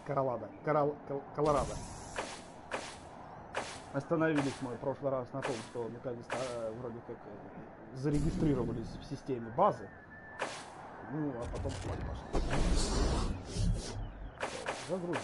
Колорадо. Остановились мы в прошлый раз на том, что наконец-то вроде как зарегистрировались в системе базы. Ну, а потом спать пошли. Загрузки.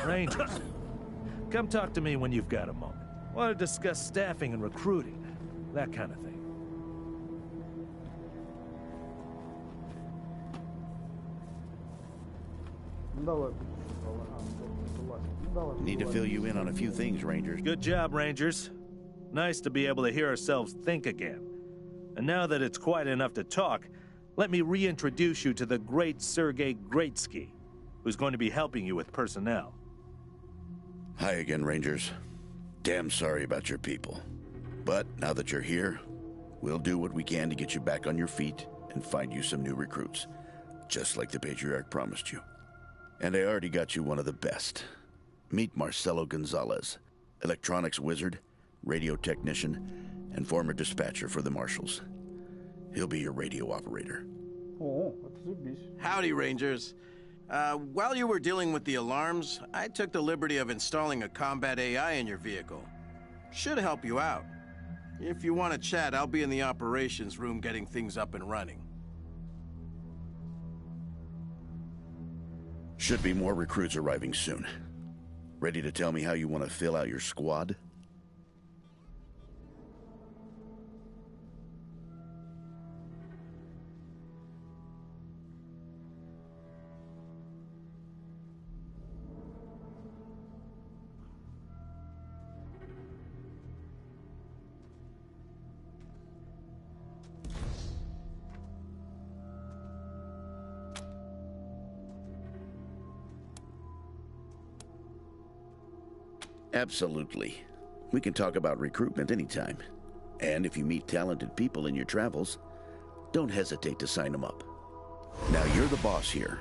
Rangers, come talk to me when you've got a moment. Want to discuss staffing and recruiting, that kind of thing. Need to fill you in on a few things, Rangers. Good job, Rangers. Nice to be able to hear ourselves think again. And now that it's quiet enough to talk, let me reintroduce you to the great Sergei Greatsky, who's going to be helping you with personnel. Hi again, Rangers. Damn sorry about your people. But now that you're here, we'll do what we can to get you back on your feet and find you some new recruits, just like the Patriarch promised you. And I already got you one of the best. Meet Marcelo Gonzalez, electronics wizard, radio technician, and former dispatcher for the Marshals. He'll be your radio operator. Oh, that's Howdy, Rangers. While you were dealing with the alarms, I took the liberty of installing a combat AI in your vehicle. Should help you out. If you want to chat, I'll be in the operations room getting things up and running. Should be more recruits arriving soon. Ready to tell me how you want to fill out your squad? Absolutely. We can talk about recruitment anytime. And if you meet talented people in your travels, don't hesitate to sign them up. Now, you're the boss here,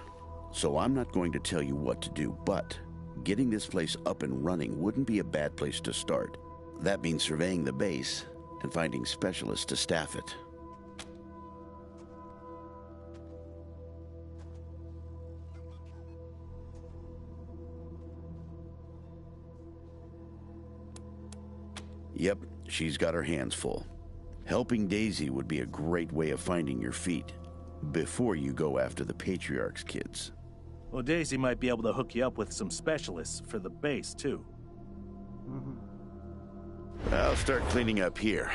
so I'm not going to tell you what to do, but getting this place up and running wouldn't be a bad place to start. That means surveying the base and finding specialists to staff it. Yep, she's got her hands full. Helping Daisy would be a great way of finding your feet before you go after the Patriarch's kids. Well, Daisy might be able to hook you up with some specialists for the base, too. I'll start cleaning up here,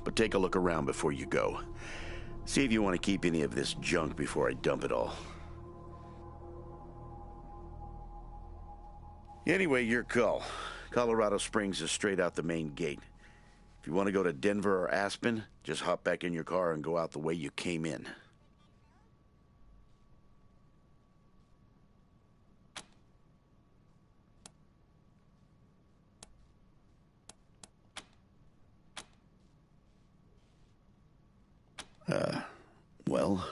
but take a look around before you go. See if you want to keep any of this junk before I dump it all. Anyway, your call. Colorado Springs is straight out the main gate. If you want to go to Denver or Aspen, just hop back in your car and go out the way you came in. Well,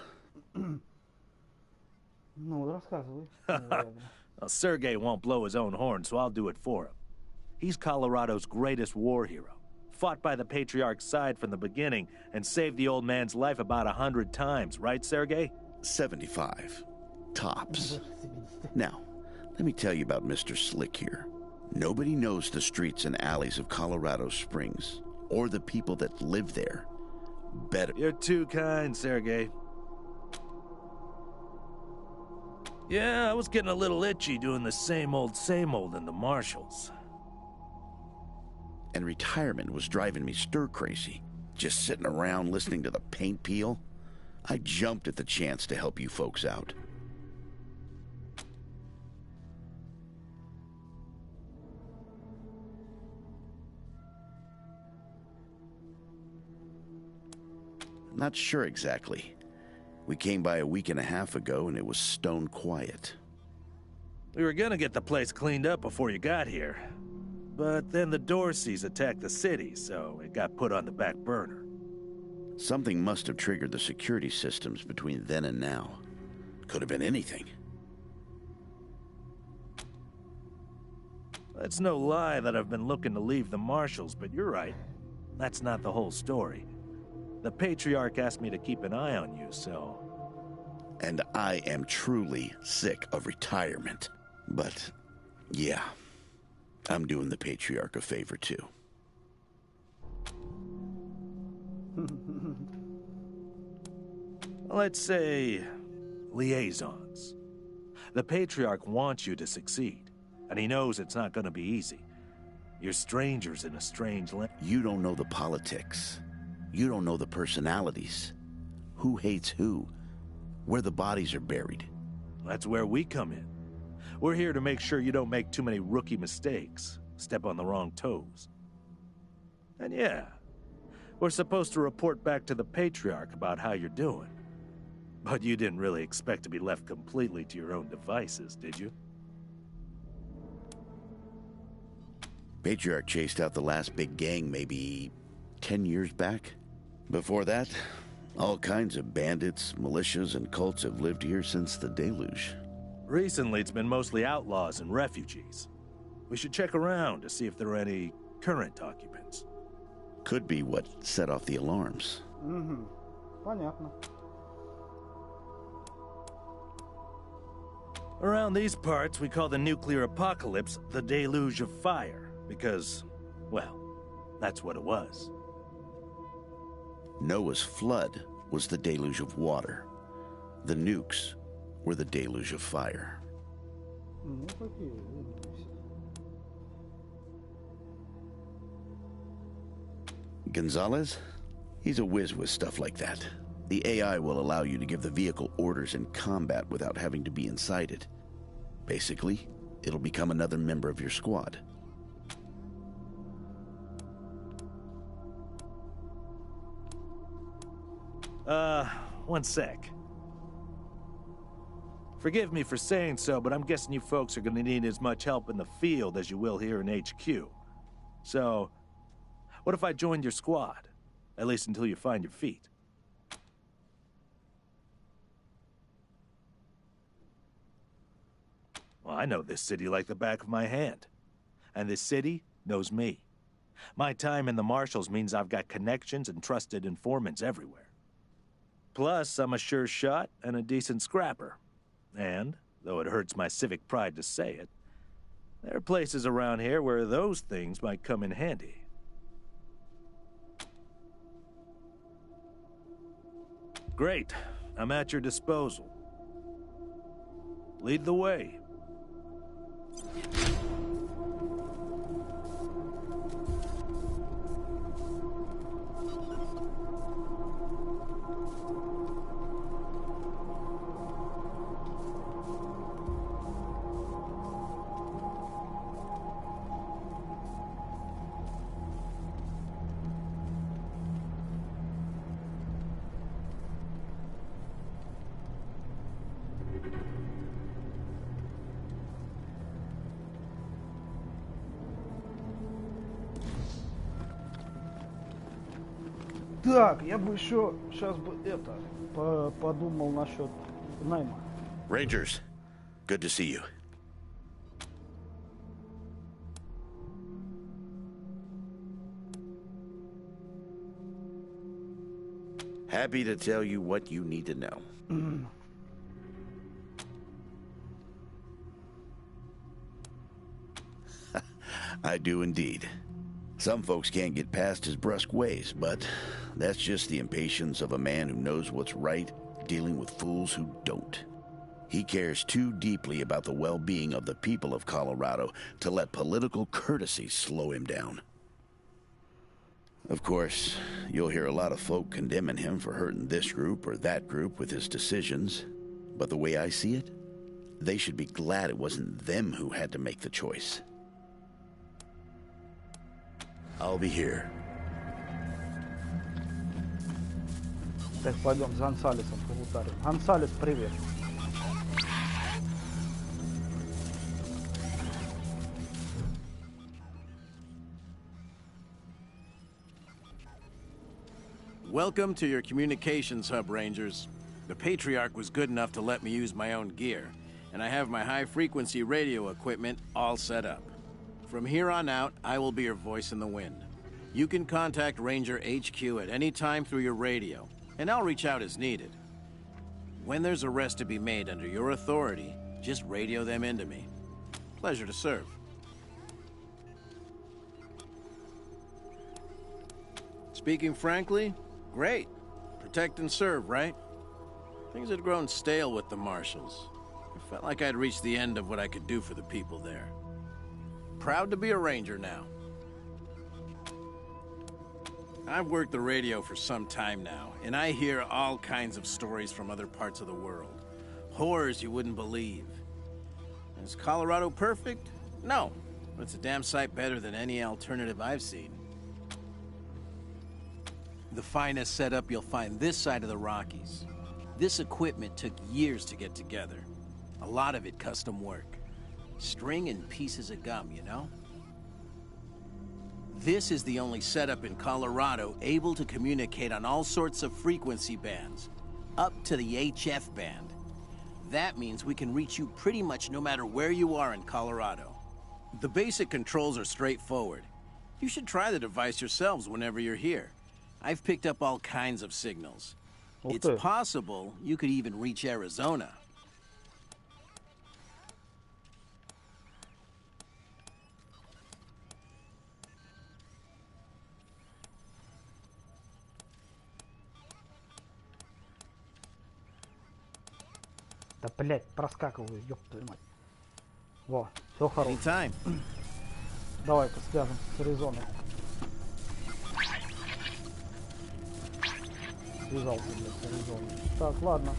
Ну, рассказывай. Наверное. Well, Sergei won't blow his own horn, so I'll do it for him. He's Colorado's greatest war hero. Fought by the Patriarch's side from the beginning and saved the old man's life about 100 times, right, Sergei? 75. Tops. Now, let me tell you about Mr. Slick here. Nobody knows the streets and alleys of Colorado Springs, or the people that live there, better. You're too kind, Sergei. Yeah, I was getting a little itchy doing the same old in the marshals. And retirement was driving me stir-crazy. Just sitting around listening to the paint peel. I jumped at the chance to help you folks out. Not sure exactly. We came by a week and a half ago and it was stone quiet. We were gonna get the place cleaned up before you got here. But then the Dorseys attacked the city, so it got put on the back burner. Something must have triggered the security systems between then and now. Could have been anything. It's no lie that I've been looking to leave the marshals, but you're right. That's not the whole story. The Patriarch asked me to keep an eye on you, so... And I am truly sick of retirement. But, yeah, I'm doing the Patriarch a favor, too. Let's say... liaisons. The Patriarch wants you to succeed, and he knows it's not gonna be easy. You're strangers in a strange land. You don't know the politics. You don't know the personalities. Who hates who? Where the bodies are buried. That's where we come in. We're here to make sure you don't make too many rookie mistakes, step on the wrong toes. And yeah, we're supposed to report back to the Patriarch about how you're doing. But you didn't really expect to be left completely to your own devices, did you? Patriarch chased out the last big gang maybe 10 years back. Before that, all kinds of bandits, militias, and cults have lived here since the deluge. Recently, it's been mostly outlaws and refugees. We should check around to see if there are any current occupants. Could be what set off the alarms. Угу. Понятно. Around these parts, we call the nuclear apocalypse the deluge of fire, because, well, that's what it was. Noah's flood was the deluge of water. The nukes were the deluge of fire. Ну, какие, умницы. Gonzalez? He's a whiz with stuff like that. The AI will allow you to give the vehicle orders in combat without having to be inside it. Basically, it'll become another member of your squad. One sec. Forgive me for saying so, but I'm guessing you folks are gonna need as much help in the field as you will here in HQ. So, what if I joined your squad? At least until you find your feet. Well, I know this city like the back of my hand. And this city knows me. My time in the Marshals means I've got connections and trusted informants everywhere. Plus, I'm a sure shot and a decent scrapper. And, though it hurts my civic pride to say it, there are places around here where those things might come in handy. Great. I'm at your disposal. Lead the way. Так, я бы еще сейчас бы подумал насчет найма. Rangers, good to see you. Happy to tell you what you need to know. I do indeed. Some folks can't get past his brusque ways, but that's just the impatience of a man who knows what's right, dealing with fools who don't. He cares too deeply about the well-being of the people of Colorado to let political courtesy slow him down. Of course, you'll hear a lot of folk condemning him for hurting this group or that group with his decisions, but the way I see it, they should be glad it wasn't them who had to make the choice. I'll be here. Так, пойдем с Гонсалесом побутарим. Гонсалес, привет. Welcome to your communications hub, Rangers. The Patriarch was good enough to let me use my own gear, and I have my high-frequency radio equipment all set up. From here on out, I will be your voice in the wind. You can contact Ranger HQ at any time through your radio, and I'll reach out as needed. When there's a arrest to be made under your authority, just radio them into me. Pleasure to serve. Speaking frankly, great. Protect and serve, right? Things had grown stale with the Marshals. I felt like I'd reached the end of what I could do for the people there. Proud to be a Ranger now. I've worked the radio for some time now, and I hear all kinds of stories from other parts of the world. Horrors you wouldn't believe. Is Colorado perfect? No, but it's a damn sight better than any alternative I've seen. The finest setup you'll find this side of the Rockies. This equipment took years to get together. A lot of it custom work. String and pieces of gum, you know? This is the only setup in Colorado able to communicate on all sorts of frequency bands, up to the HF band. That means we can reach you pretty much no matter where you are in Colorado. The basic controls are straightforward. You should try the device yourselves whenever you're here. I've picked up all kinds of signals. It's possible you could even reach Arizona. Да, блять, проскакиваю, ёб твою мать. Во, все хорошо. Anytime. Давай-ка свяжем с Аризоной. Связался, блядь, с Аризоной. Так, ладно.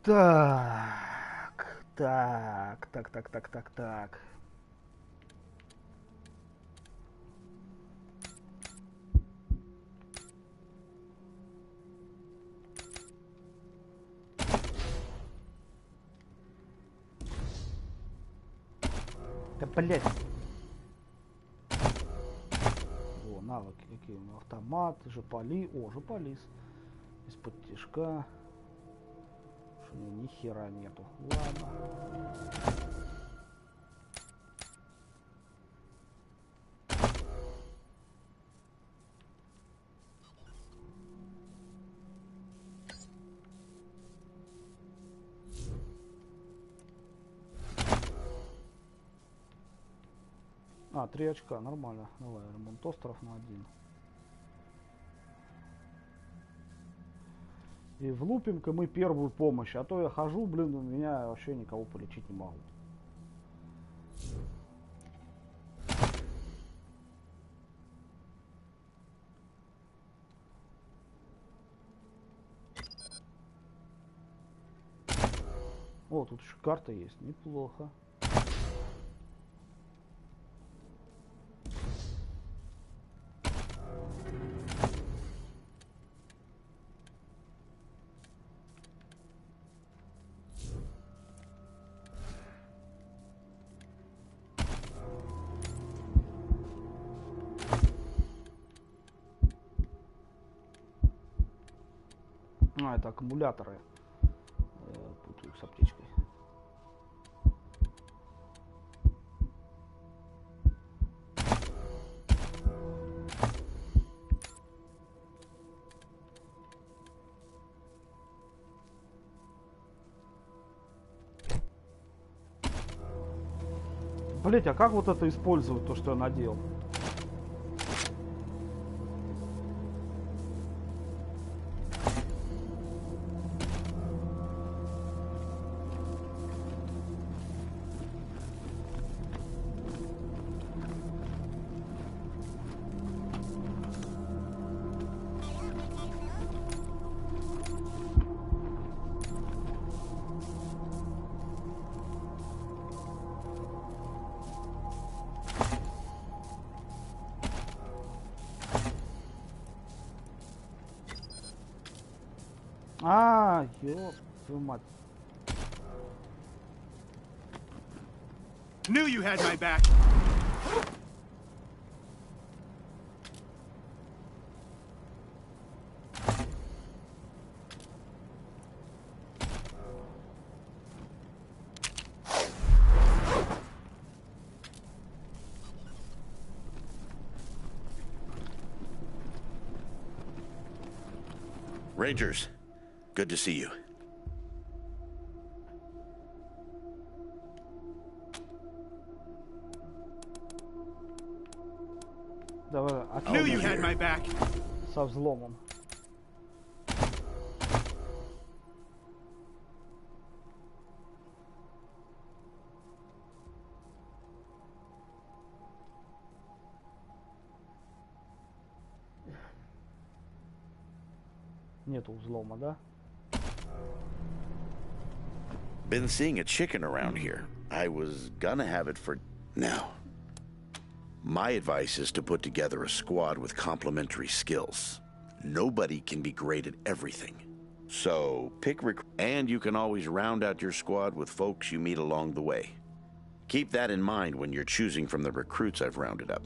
Так. Да, блять. О, навыки какие у него. Автомат, жополи. О, жополис. Из-под тишка. Ни хера нету. Ладно. А, 3 очка, нормально. Давай, ремонт остров на 1. И влупим-ка мы первую помощь. А то я хожу, блин, у меня вообще никого полечить не могу. О, тут еще карта есть. Неплохо. А, это аккумуляторы. Путаю с аптечкой. Блять, а как вот это использовать, то, что я надел? А, ёб твою мать. Knew you had my back. Rangers, good to see you. Давай, Knew you had my back. со взломом. Нету взлома, да? Been seeing a chicken around here. I was gonna have it for now. My advice is to put together a squad with complementary skills. Nobody can be great at everything. So pick and you can always round out your squad with folks you meet along the way. Keep that in mind when you're choosing from the recruits I've rounded up.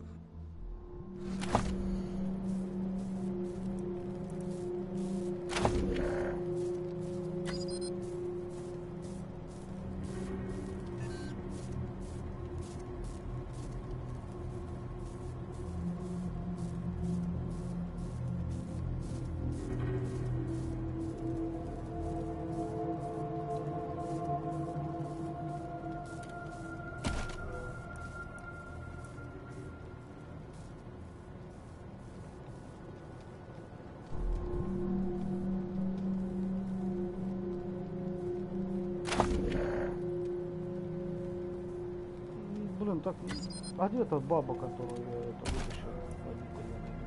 Блин, так, а где эта баба, которую я это вытащил? Пойду-ка я найду.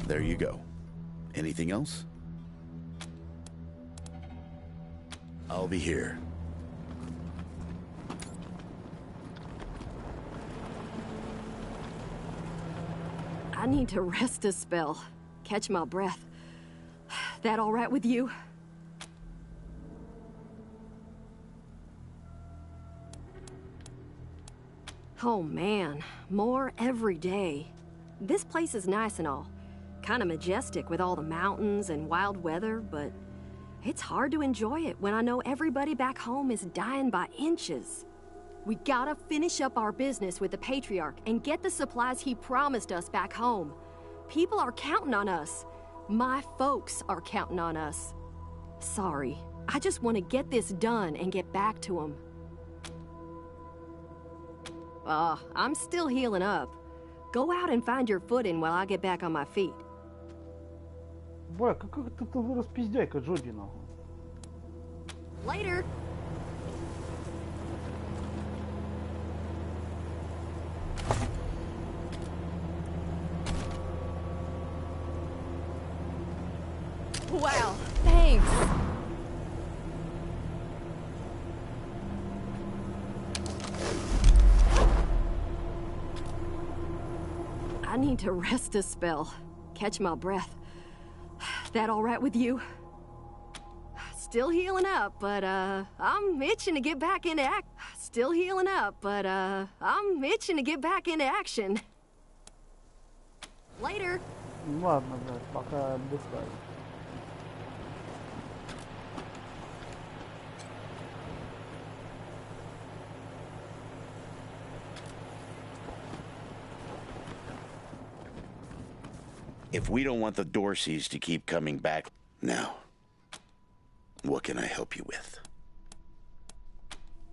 There you go. Anything else? I'll be here. I need to rest a spell. Catch my breath. That all right with you? Oh man, more every day. This place is nice and all. Kind of majestic with all the mountains and wild weather, but it's hard to enjoy it when I know everybody back home is dying by inches. We gotta finish up our business with the Patriarch and get the supplies he promised us back home. People are counting on us. My folks are counting on us. Sorry, I just want to get this done and get back to them. I'm still healing up. Go out and find your footing while I get back on my feet. Бля, какой ты распиздяйка, Джоди, нахуй. Later. Wow, thanks. I need to rest a spell. Catch my breath. That all right with you? Still healing up, but I'm itching to get back into Still healing up, but I'm itching to get back into action. Later. Ладно, блядь, пока отдыхаю. If we don't want the Dorseys to keep coming back, now, what can I help you with?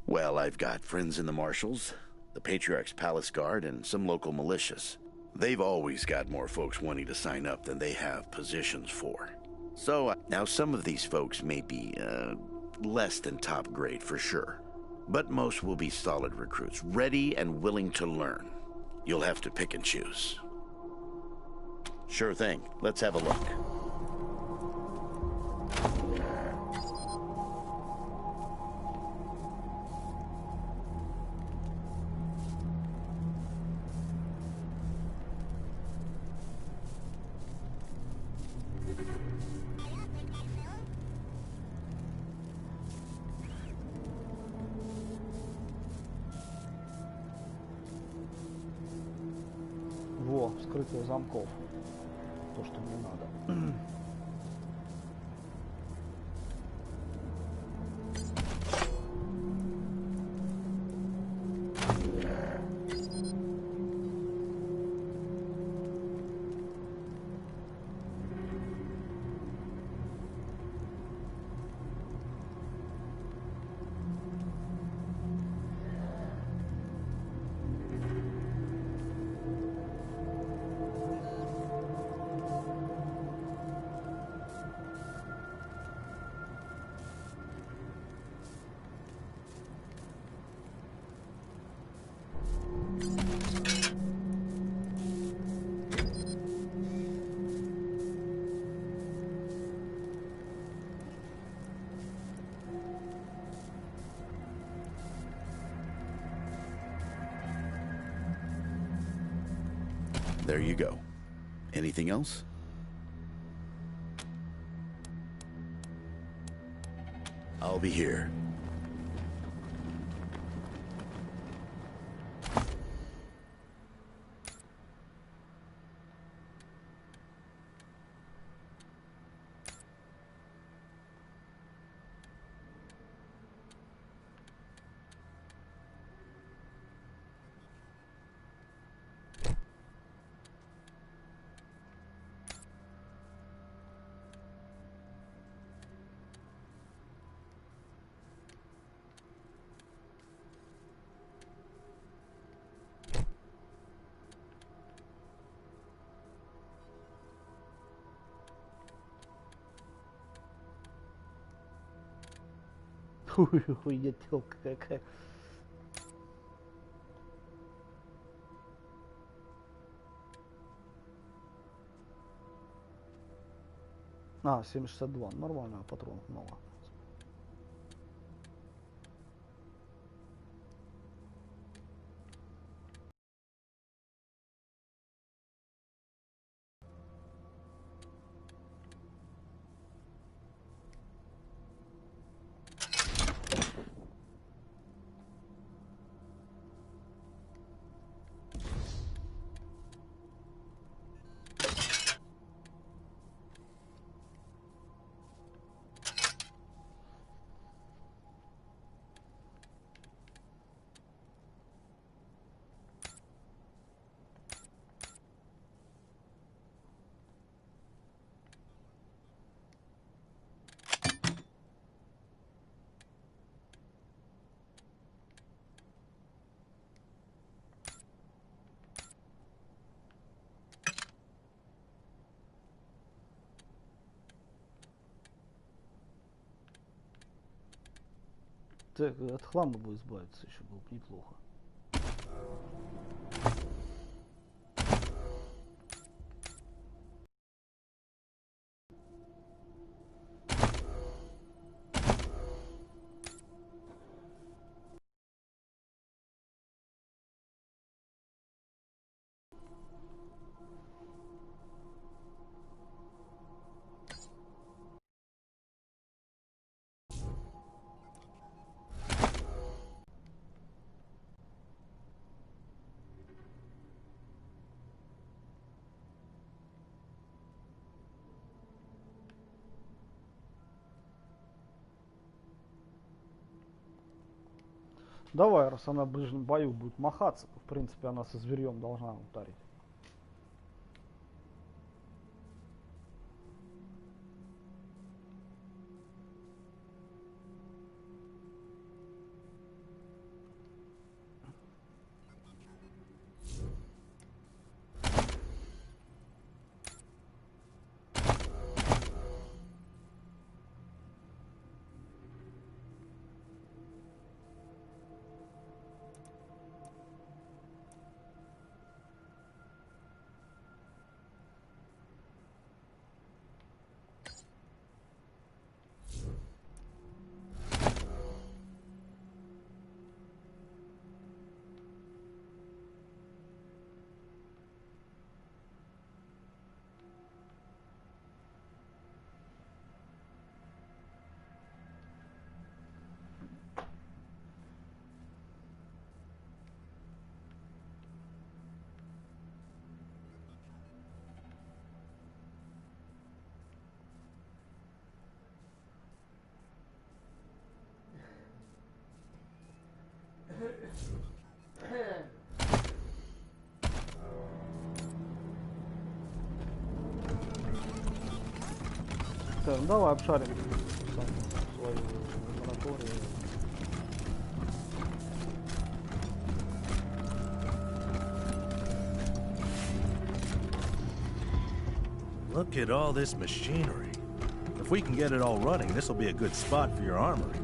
Well, I've got friends in the Marshals, the Patriarch's Palace Guard, and some local militias. They've always got more folks wanting to sign up than they have positions for. So, now some of these folks may be, less than top grade for sure. But most will be solid recruits, ready and willing to learn. You'll have to pick and choose. Sure thing. Let's have a look. Во, вскрытие замков. То, что мне надо. There you go. Anything else? I'll be here. Хуйня телка какая. А, 7,62. Нормально, патронов много. Так, от хлама бы избавиться еще было бы неплохо. Давай, раз она в ближнем бою будет махаться, то, в принципе, она со зверьем должна ударить. Так, ну давай обшарим свою лабораторию. Look at all this machinery. If we can get it all running, this will be a good spot for your armory.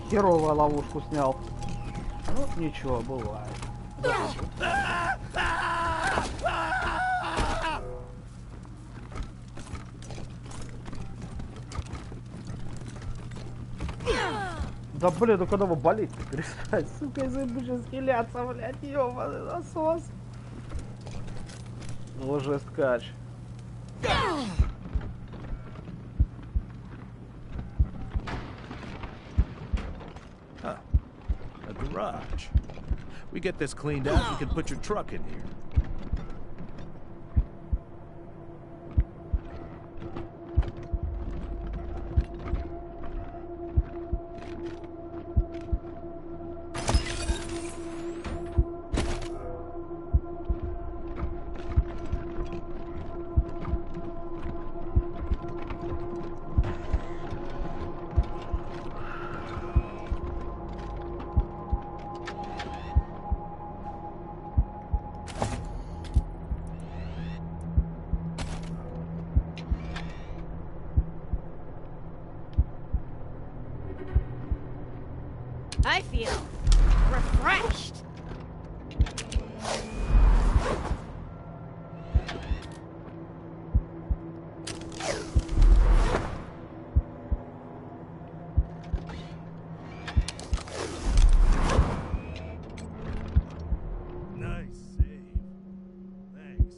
Херовую ловушку снял. Ну, ничего, бывает. Да блин, ну когда вы болеть-то перестать, сука, из-за будешь скеляться, блядь, ёбаный насос. Уже скач. A garage. We get this cleaned out, you can put your truck in here. I feel refreshed. Nice save. Thanks.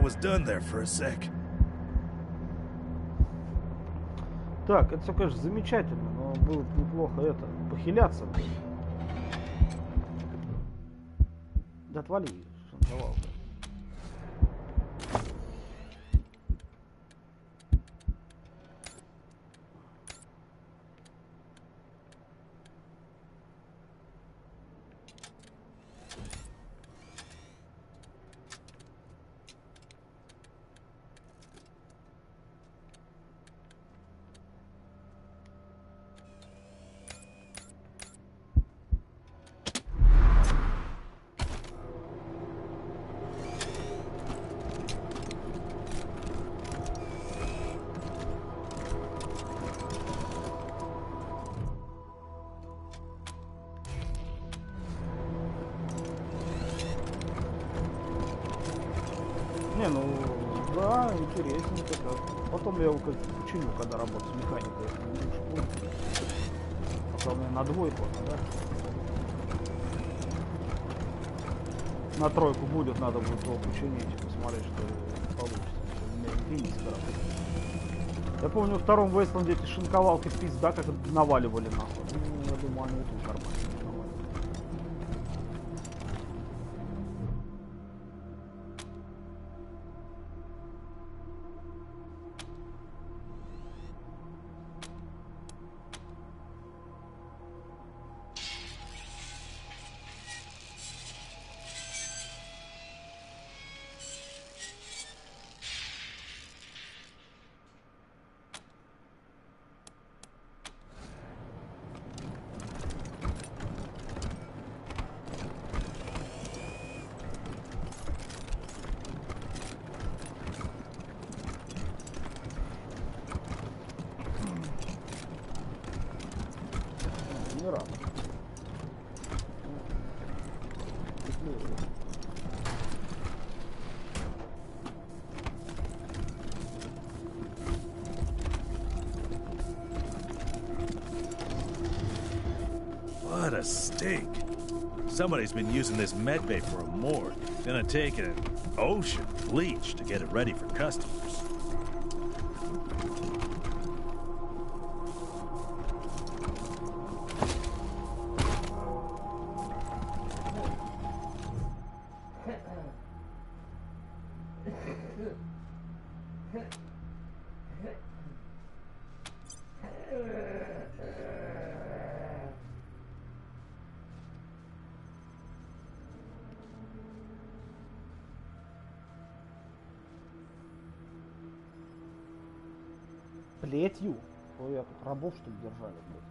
was done there for a sec. Так, это все, конечно, замечательно, но было бы неплохо это, похиляться. Да отвали, шанковал. Не, ну, да, интересненько так. Потом я его как починю, когда работаю с механикой. Пока у меня на двойку, да? На тройку будет, надо будет его починить и посмотреть, что получится. У меня инфинити работает. Я помню, во втором Wasteland эти шинковалки пизда как наваливали нахуй. Ну, я думаю, они и тут нормально. Не рад. What a stink. Somebody's been using this medbay for a morgue. Gonna take an ocean bleach to get it ready for customers. Плетью? Ой, я тут рабов, что ли, держали, блядь.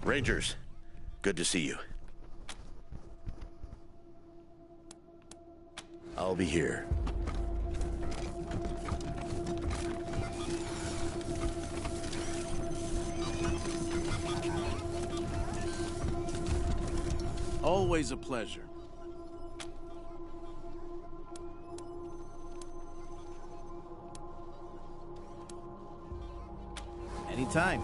Rangers, good to see you. I'll be here. Always a pleasure. Anytime.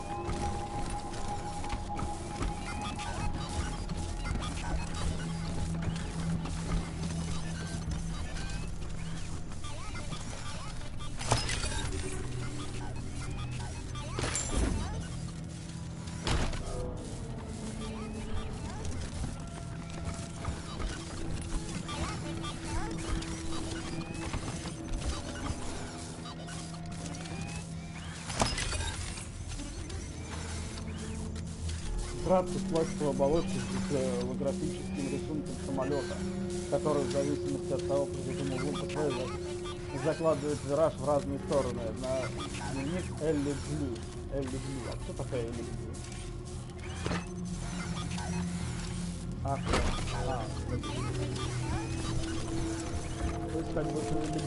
Вкратце, пластиковая оболочка с голографическим рисунком самолета, который в зависимости от того, при каком углу посмотреть, закладывает вираж в разные стороны. На дневник Элли Блю. Элли Блю. А кто такая Элли Блю? То есть как бы это Элли Блю.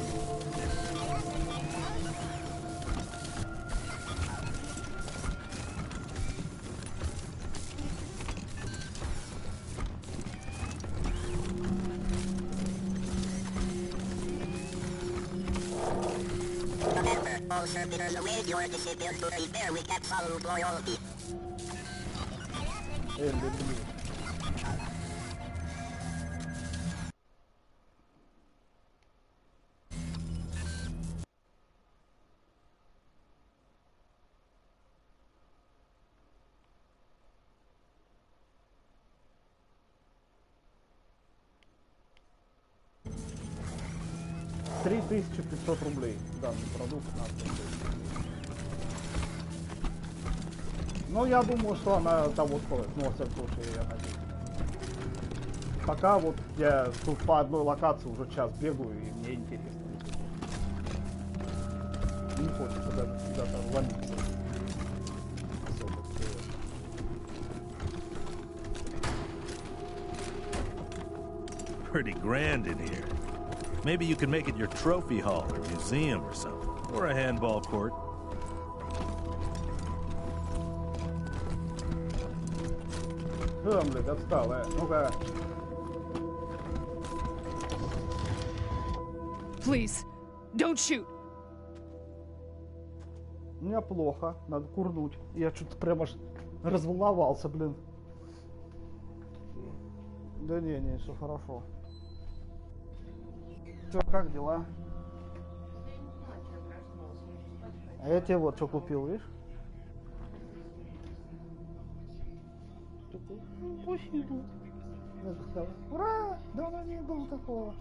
All servitors away, your disappeared to repair with absolute loyalty. Элли Блю. $3500 рублей. Данный продукт надо. Но я думаю, что она того стоит. Ну, во всяком случае, я надеюсь. Пока вот я тут по одной локации уже час бегаю, и мне интересно. Не хочется даже куда-то ломиться. Особо интересно. Pretty grand in here. Maybe you can make it your trophy hall or museum or something. Or a handball court. Что там, блядь, отстал, Ну-ка. Please, don't shoot. Мне плохо, надо курнуть. Я что-то прям аж разволновался, блин. Да не, все хорошо. Чё, как дела? А я тебе вот что купил, видишь? Спасибо. Ура! Давно не было такого.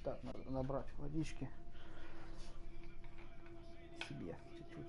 Так, надо набрать водички себе чуть-чуть.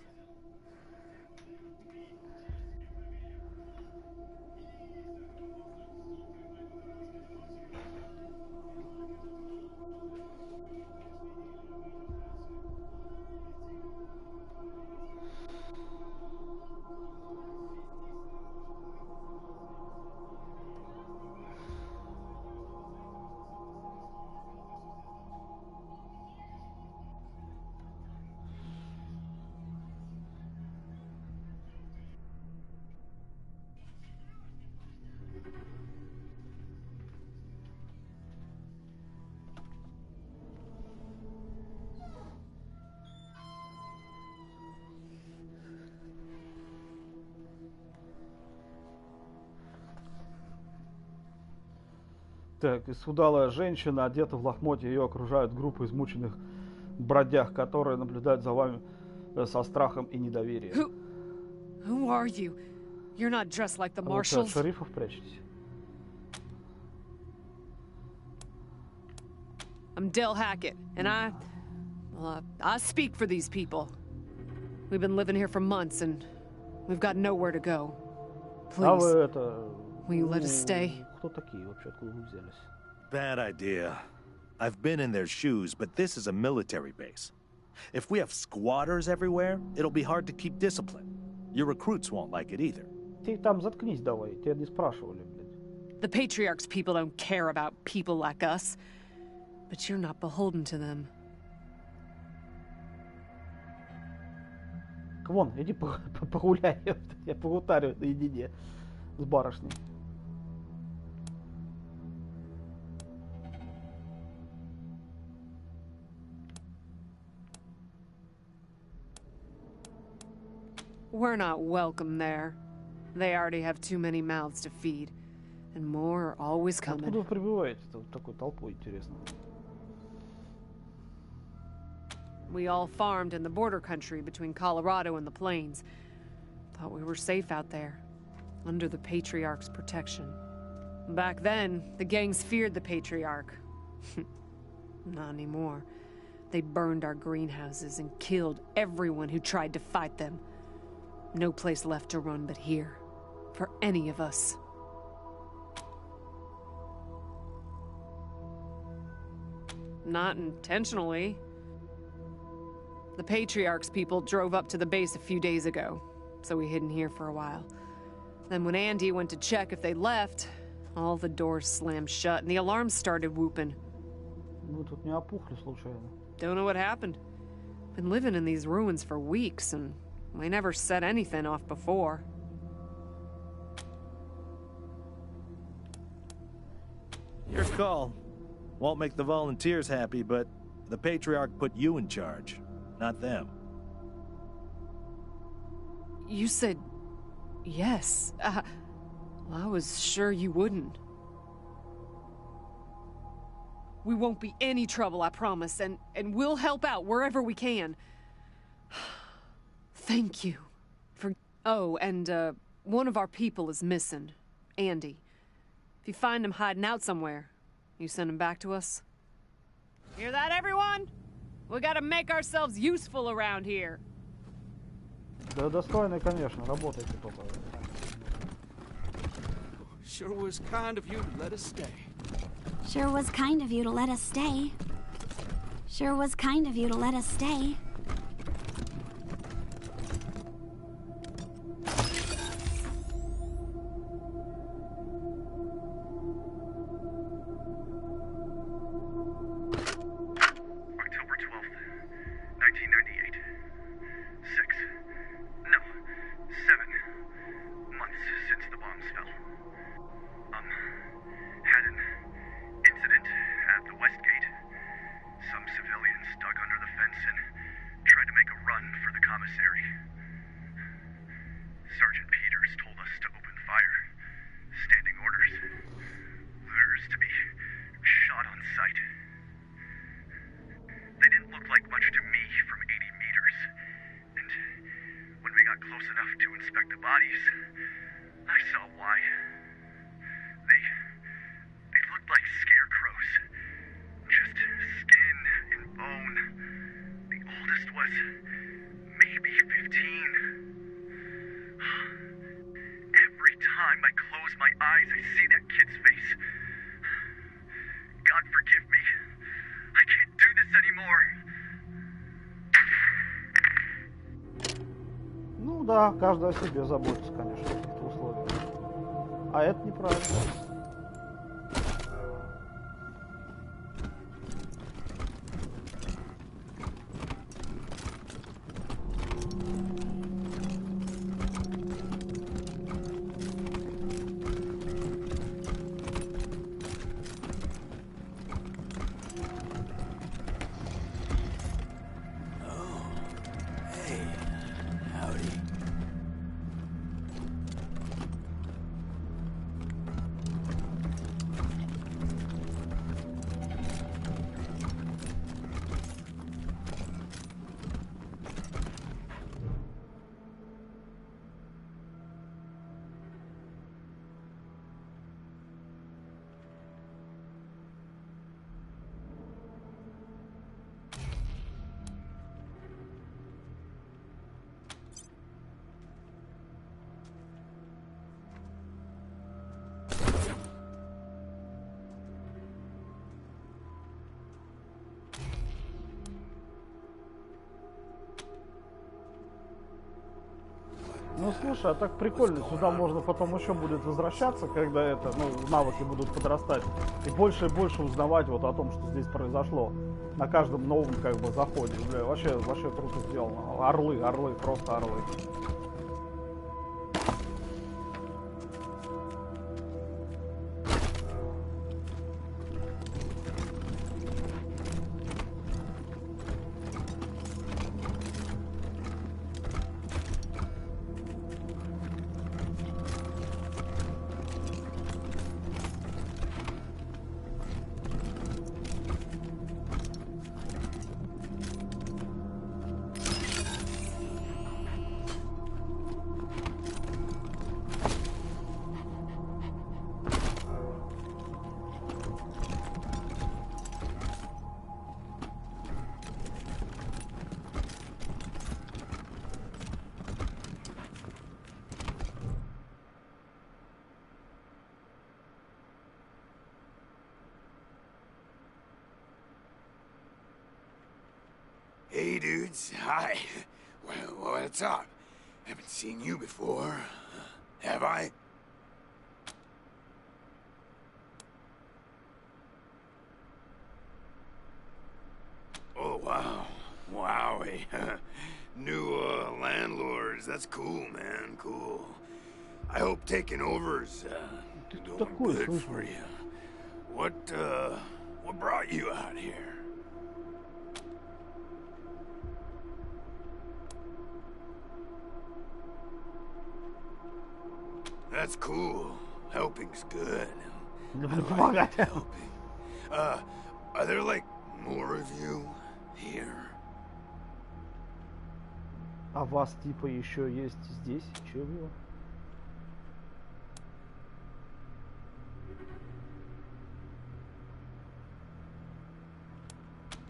Так, исхудалая женщина, одета в лохмотья, ее окружают группы измученных бродяг, которые наблюдают за вами со страхом и недоверием. Who are you? You're not dressed like the А вы что, от marshals. шерифов прячетесь? I'm Del Hackett, and I speak for these people. We've been living here for months, and we've got nowhere to go. А вы Please, это... will you let us stay? Кто такие вообще? Откуда вы взялись? Bad idea. I've been in their shoes, but this is a military base. If we have squatters everywhere, it'll be hard to keep discipline. Your recruits won't like it either. Ты там заткнись давай, тебя не спрашивали, блядь. The Patriarch's people don't care about people like us, but you're not beholden to them. Вон, иди погуляй, я погутарю наедине с барышней. We're not welcome there. They already have too many mouths to feed, and more are always Откуда coming. вы прибываете такой толпой, интересно? We all farmed in the border country between Colorado and the plains. Thought we were safe out there, under the Patriarch's protection. Back then, the gangs feared the Patriarch. Not anymore. They burned our greenhouses and killed everyone who tried to fight them. No place left to run but here, for any of us. Not intentionally. The Patriarch's people drove up to the base a few days ago, so we hid in here for a while. Then when Andy went to check if they left, all the doors slammed shut and the alarms started whooping. Вы тут не опухли случайно? Don't know what happened. Been living in these ruins for weeks and we never set anything off before. Your call. Won't make the volunteers happy, but the Patriarch put you in charge, not them. You said yes. Well, I was sure you wouldn't. We won't be any trouble, I promise, and we'll help out wherever we can. Thank you for... Oh, and one of our people is missing. Andy. If you find him hiding out somewhere, you send him back to us? Hear that, everyone? We gotta make ourselves useful around here. Да достойный, конечно, работайте только. Sure was kind of you to let us stay. Sure was kind of you to let us stay. Sure was kind of you to let us stay. October 12th, 1998. 7 months since the bombs fell. Had an incident at the West Gate. Some civilians dug under the fence and tried to make a run for the commissary. Sergeant Peters told us to open fire. Standing orders. Looters to be shot on sight. They didn't look like much to me from 80 meters. And when we got close enough to inspect the bodies, I saw why. They looked like scarecrows. Just skin and bone. The oldest was maybe 15. Every time I close my eyes, I see that kid's face. God forgive me. I can't do this anymore. Ну да, каждый о себе заботится, конечно, в каких-то условиях. А это неправильно. Ну слушай, а так прикольно, сюда можно потом еще будет возвращаться, когда это, ну, навыки будут подрастать, и больше узнавать вот о том, что здесь произошло на каждом новом как бы заходе. Бля, вообще круто сделано. Орлы, просто орлы. Hey, dudes. Hi. Well, what's up? Haven't seen you before. Have I? Oh, wow. Wowie. New, landlords. That's cool, man. Cool. I hope taking over's, doing good for you. What brought you out here? That's cool. Helping's good. I like helping. Are there, like, more of you here? А вас типа еще есть здесь? Чего?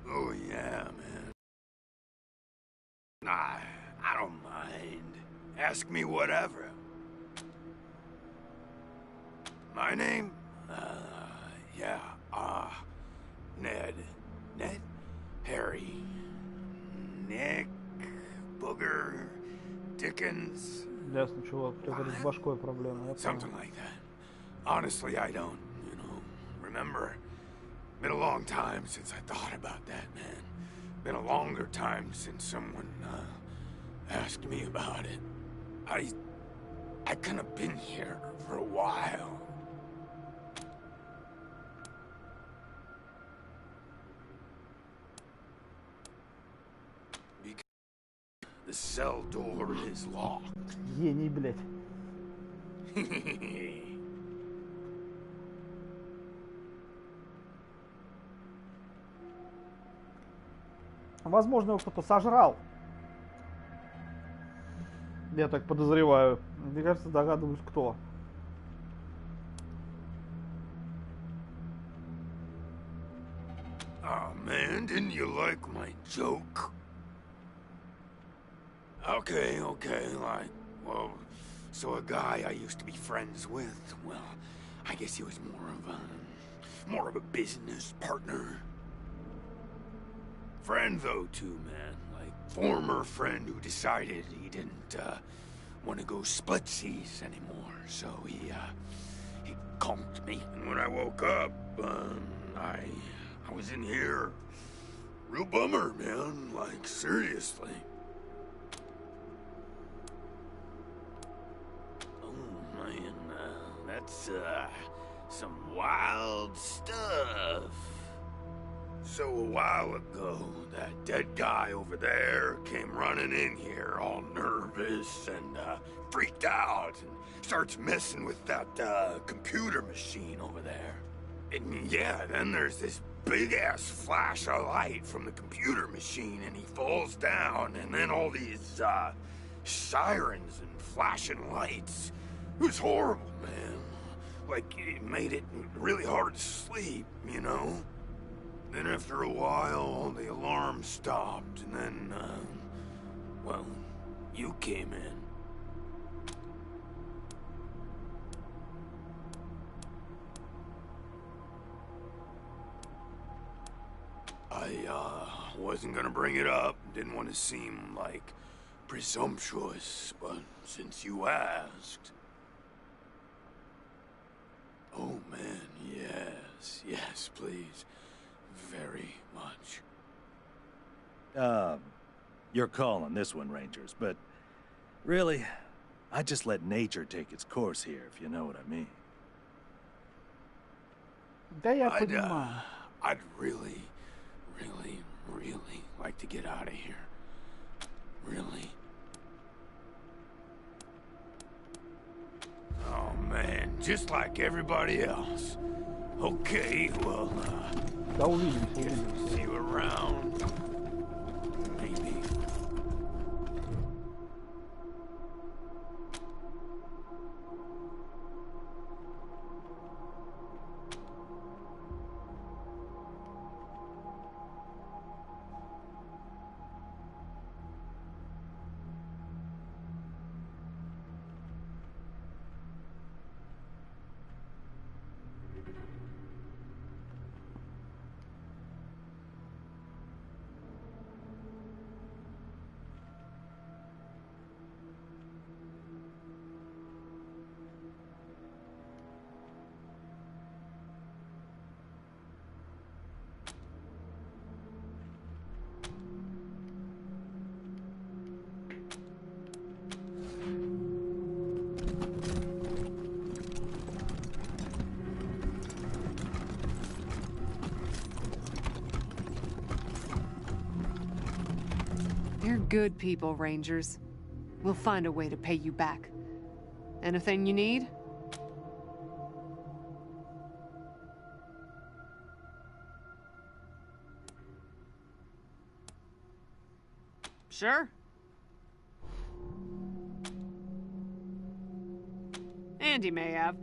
Oh, yeah, man. Nah, I don't mind. Ask me whatever. My name? Yeah, Ned. Ned? Harry. Nick. Booger. Dickens. Ясно, чувак, у тебя с башкой проблемы. Something like that. Honestly, I don't, remember. Been a long time since I thought about that, man. Been a longer time since someone, asked me about it. I kind of been here for a while. The cell door is locked. Гений, блядь. Возможно, его кто-то сожрал. Я так подозреваю. Мне кажется, догадываюсь, кто. Oh, man, didn't you like my joke? Okay, so a guy I used to be friends with, well, I guess he was more of a business partner. Friend, though, too, man. Like, former friend who decided he didn't, want to go splitsies anymore, so he conked me. And when I woke up, I was in here. Real bummer, man, like, seriously. That's, some wild stuff. So a while ago, that dead guy over there came running in here all nervous and, freaked out and starts messing with that, computer machine over there. And yeah, then there's this big-ass flash of light from the computer machine and he falls down and then all these, sirens and flashing lights. It was horrible, man. Like, it made it really hard to sleep, Then after a while, the alarm stopped, and then, well, you came in. I, wasn't gonna bring it up. Didn't want to seem like presumptuous, but since you asked... Oh, man, yes, please. Very much. You're calling this one, Rangers, but really, I just let nature take its course here, if you know what I mean. Да я понимаю. I'd really like to get out of here. Really. Oh, man, just like everybody else. Okay, well, Да увидимся. see you around. Maybe. You're good people, Rangers. We'll find a way to pay you back. Anything you need? Sure. Andy may have.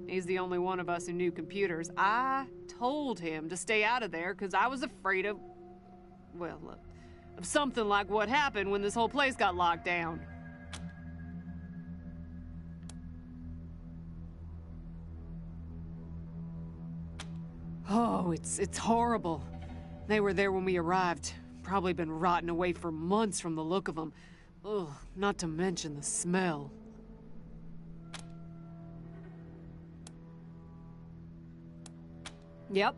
He's the only one of us who knew computers. I told him to stay out of there because I was afraid of... well, of something like what happened when this whole place got locked down. Oh, it's horrible. They were there when we arrived. Probably been rotting away for months from the look of them. Ugh, not to mention the smell. Yep.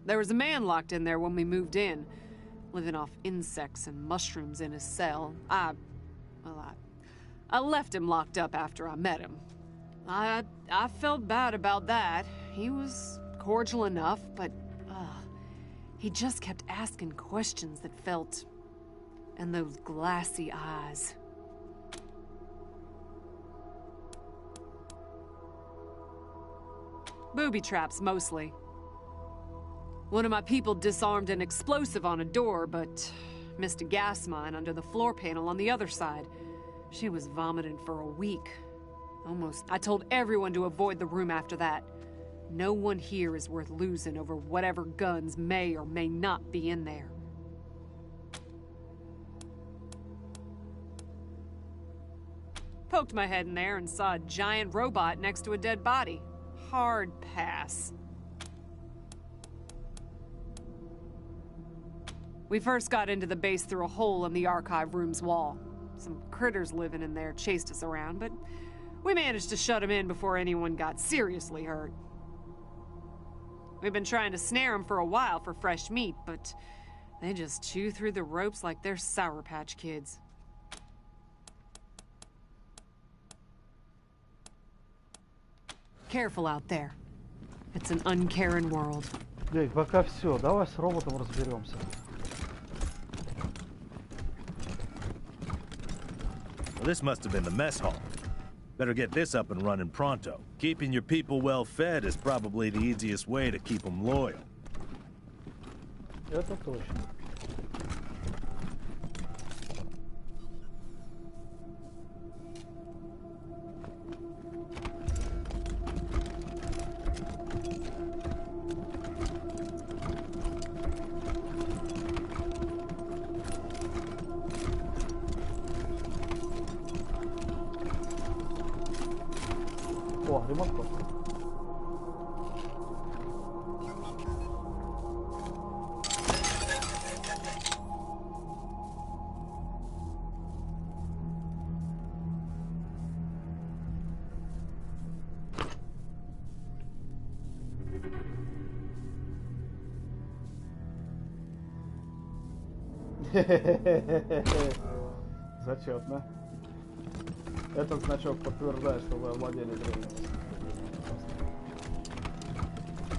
There was a man locked in there when we moved in, living off insects and mushrooms in his cell. I left him locked up after I met him. I felt bad about that. He was cordial enough, but he just kept asking questions that felt... and those glassy eyes. Booby traps, mostly. One of my people disarmed an explosive on a door, but missed a gas mine under the floor panel on the other side. She was vomiting for a week. Almost. I told everyone to avoid the room after that. No one here is worth losing over whatever guns may or may not be in there. Poked my head in there and saw a giant robot next to a dead body. Hard pass. We first got into the base through a hole in the archive room's wall. Some critters living in there chased us around, but we managed to shut them in before anyone got seriously hurt. We've been trying to snare them for a while for fresh meat, but they just chew through the ropes like they're Sour Patch Kids. Careful out there. It's an uncaring world. Дядь, пока все. Давай с роботом разберемся. Well, this must have been the mess hall. Better get this up and running pronto. Keeping your people well fed is probably the easiest way to keep them loyal. Это точно. О, ремонт. Зачетно. Этот значок подтверждает, что вы овладели древним.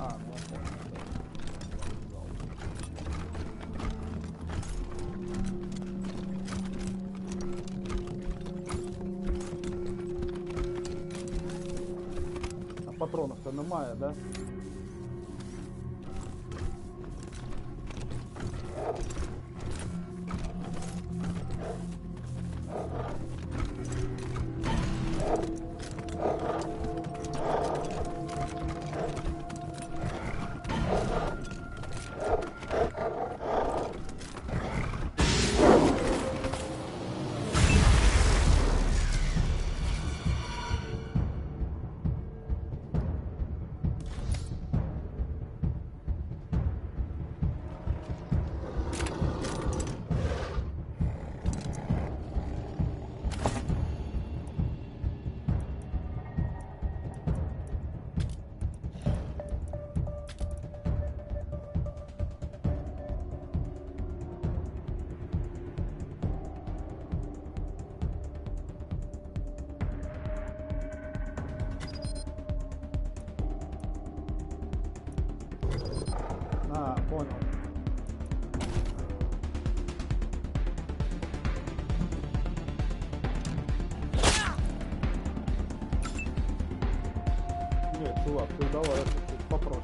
А, ну а патронов-то немає, да? А, понял. Нет, чувак, ты давай это чуть попроще.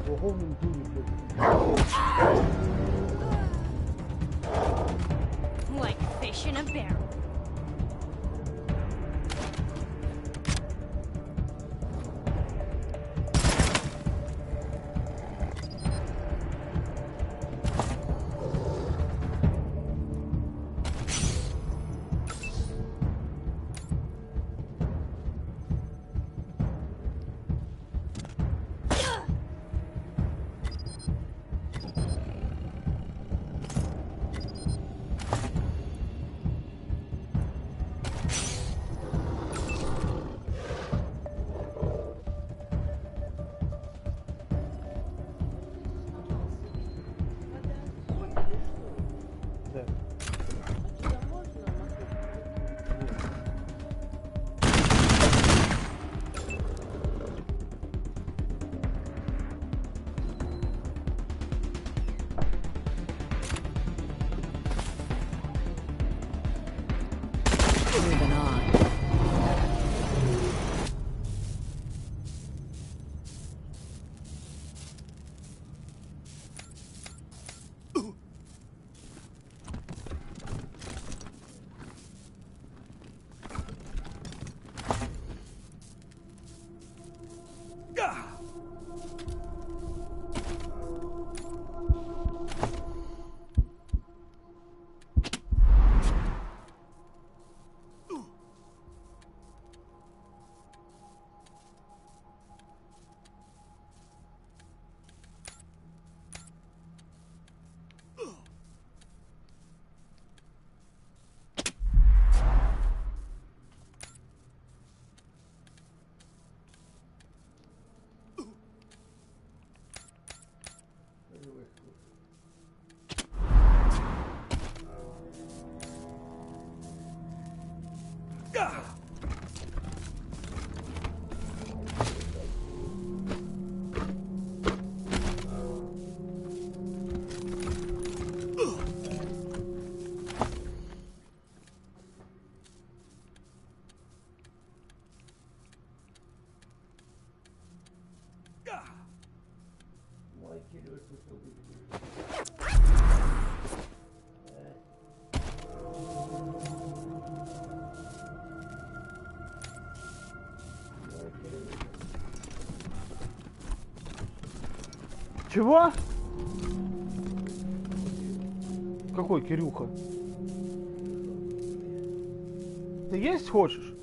Ого, дури, блядь. Like fish in a barrel. Да. Moving on. Чего? Какой Кирюха? Ты есть хочешь?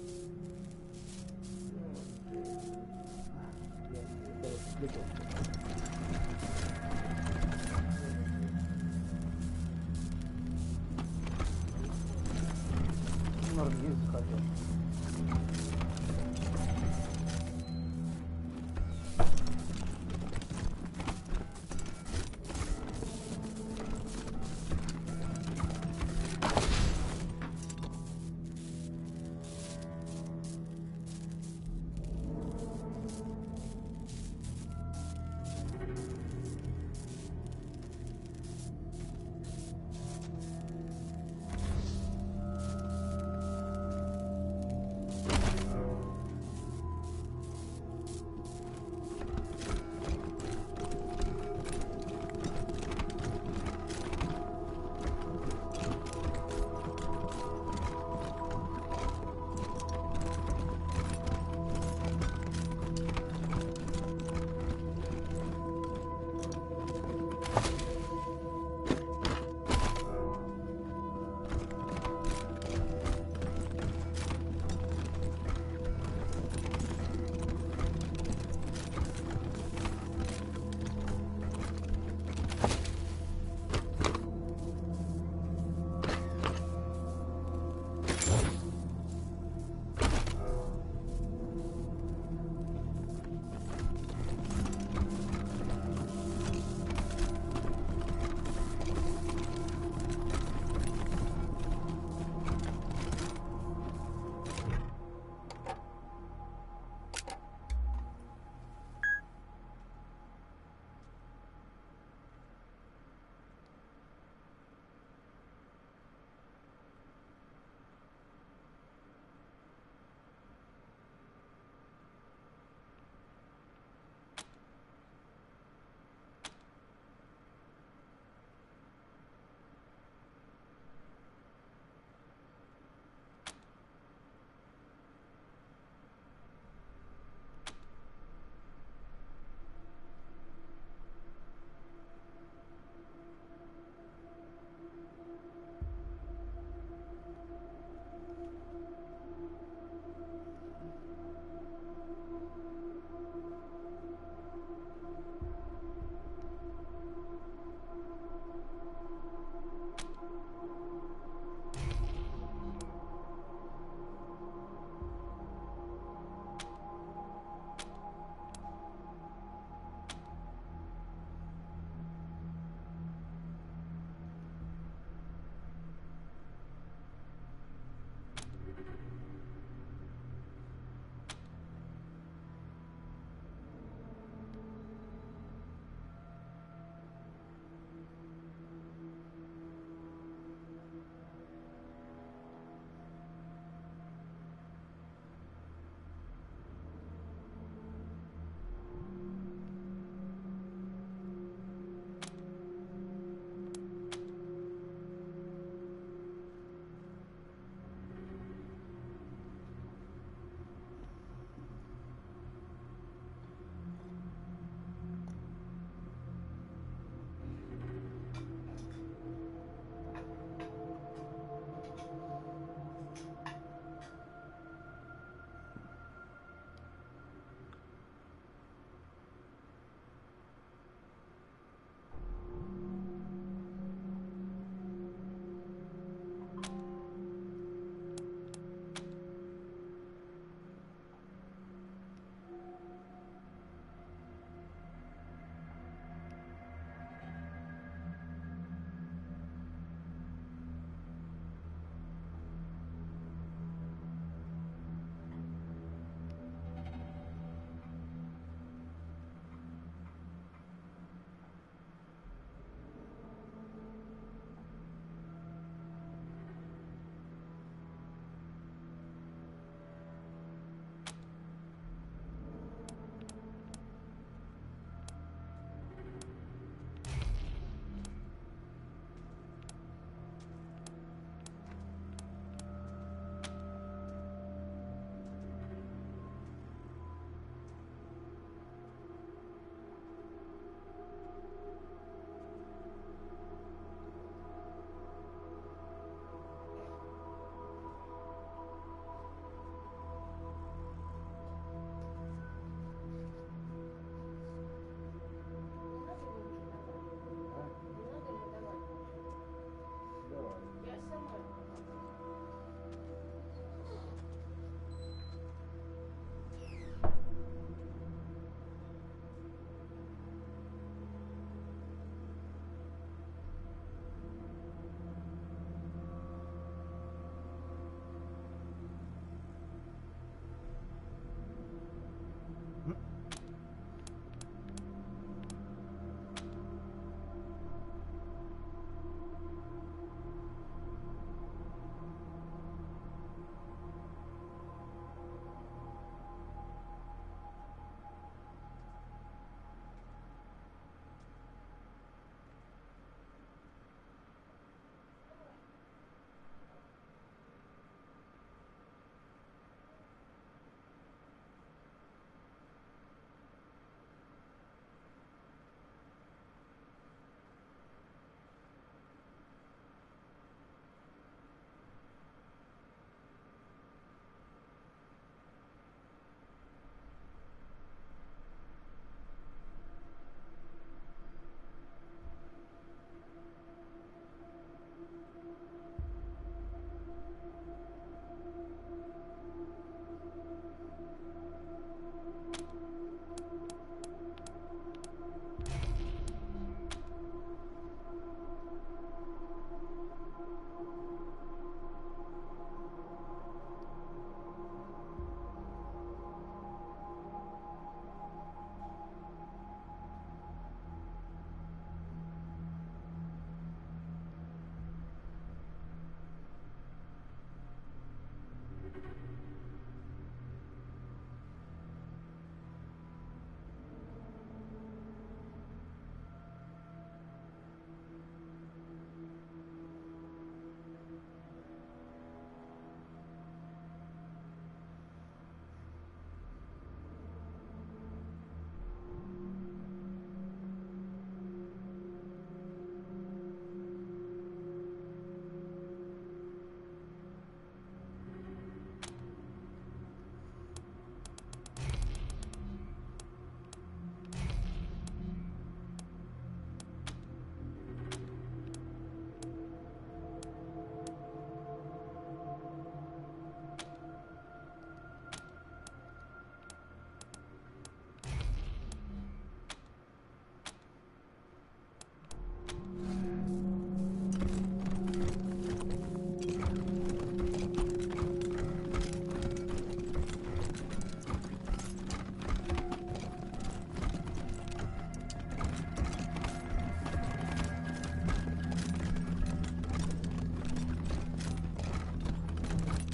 Наверное, есть захотел.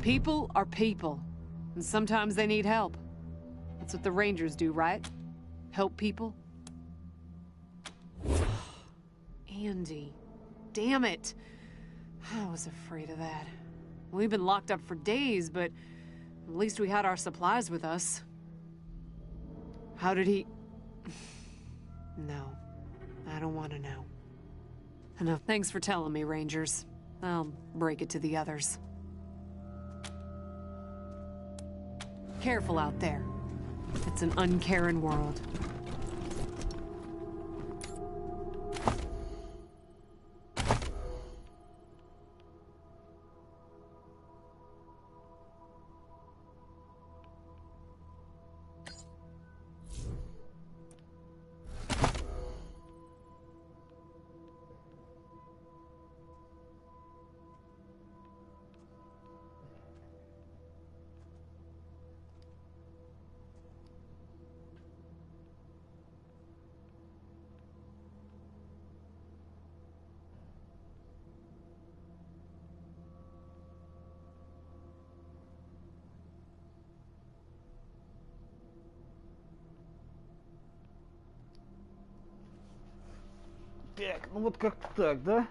People are people, and sometimes they need help. That's what the Rangers do, right? Help people? Andy. Damn it. I was afraid of that. We've been locked up for days, but at least we had our supplies with us. How did he... No. I don't want to know. Enough. Thanks for telling me, Rangers. I'll break it to the others. Careful out there. It's an uncaring world. Так, ну вот как-то так, да?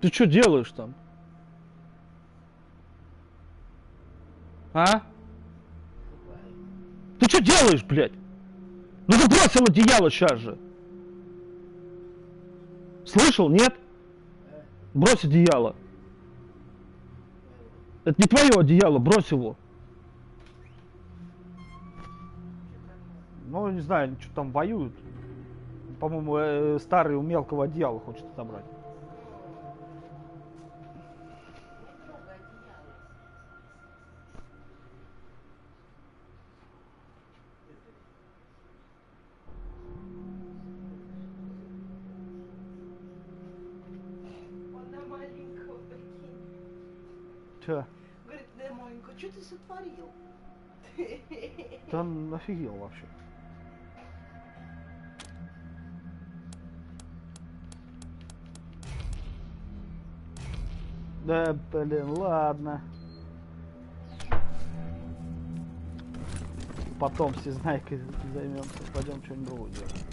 Ты что делаешь там? А? Ты что делаешь, блядь? Ну ты бросил одеяло сейчас же. Слышал, нет? Брось одеяло. Это не твое одеяло, брось его. Ну, не знаю, что там воюют. По-моему, старый у мелкого одеяла хочет забрать. Че? Говорит, да, маленько, что ты сотворил? Да он офигел вообще. Да, блин, ладно. Потом всезнайкой займемся. Пойдем что-нибудь другое делать.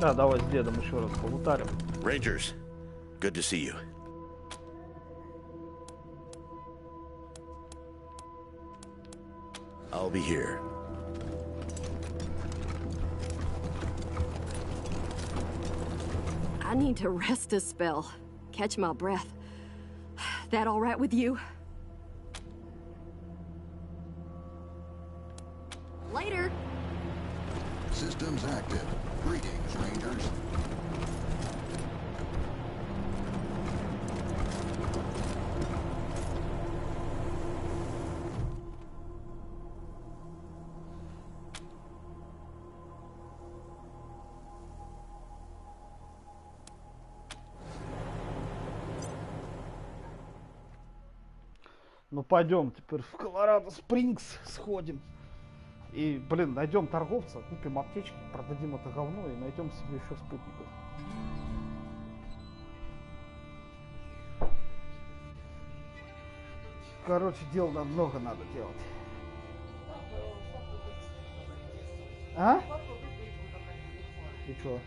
Да, давай с дедом еще раз полутарим. Rangers, good to see you. I'll be here I need to rest a spell. Catch my breath. That all right with you? Later. Systems active. Greetings, Rangers. Ну пойдем теперь в Колорадо Спрингс сходим. И, блин, найдем торговца, купим аптечки, продадим это говно и найдем себе еще спутников. Короче, дел нам много надо делать. А? И чё?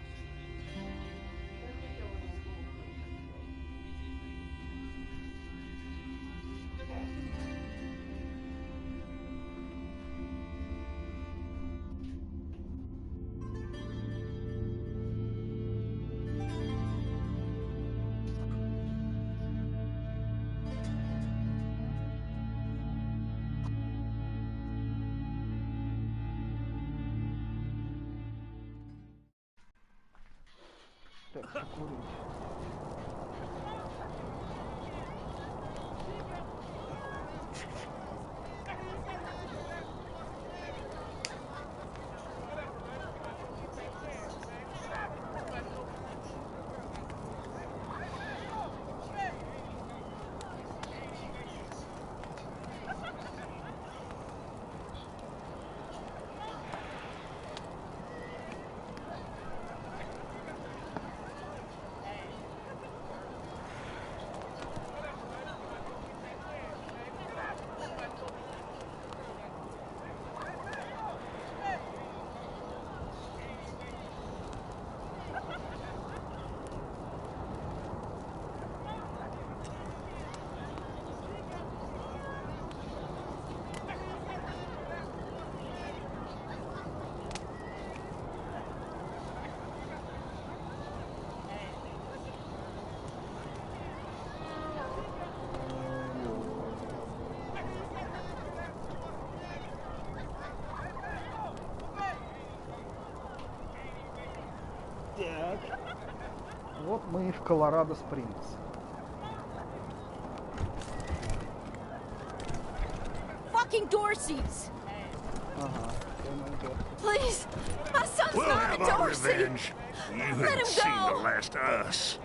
Так, покурить. Так. Вот мы и в Колорадо Спрингс. Fucking Dorsey's! Ага. Please, my son's We'll not have a our Dorsey! revenge. You Let haven't him seen go. the last of us.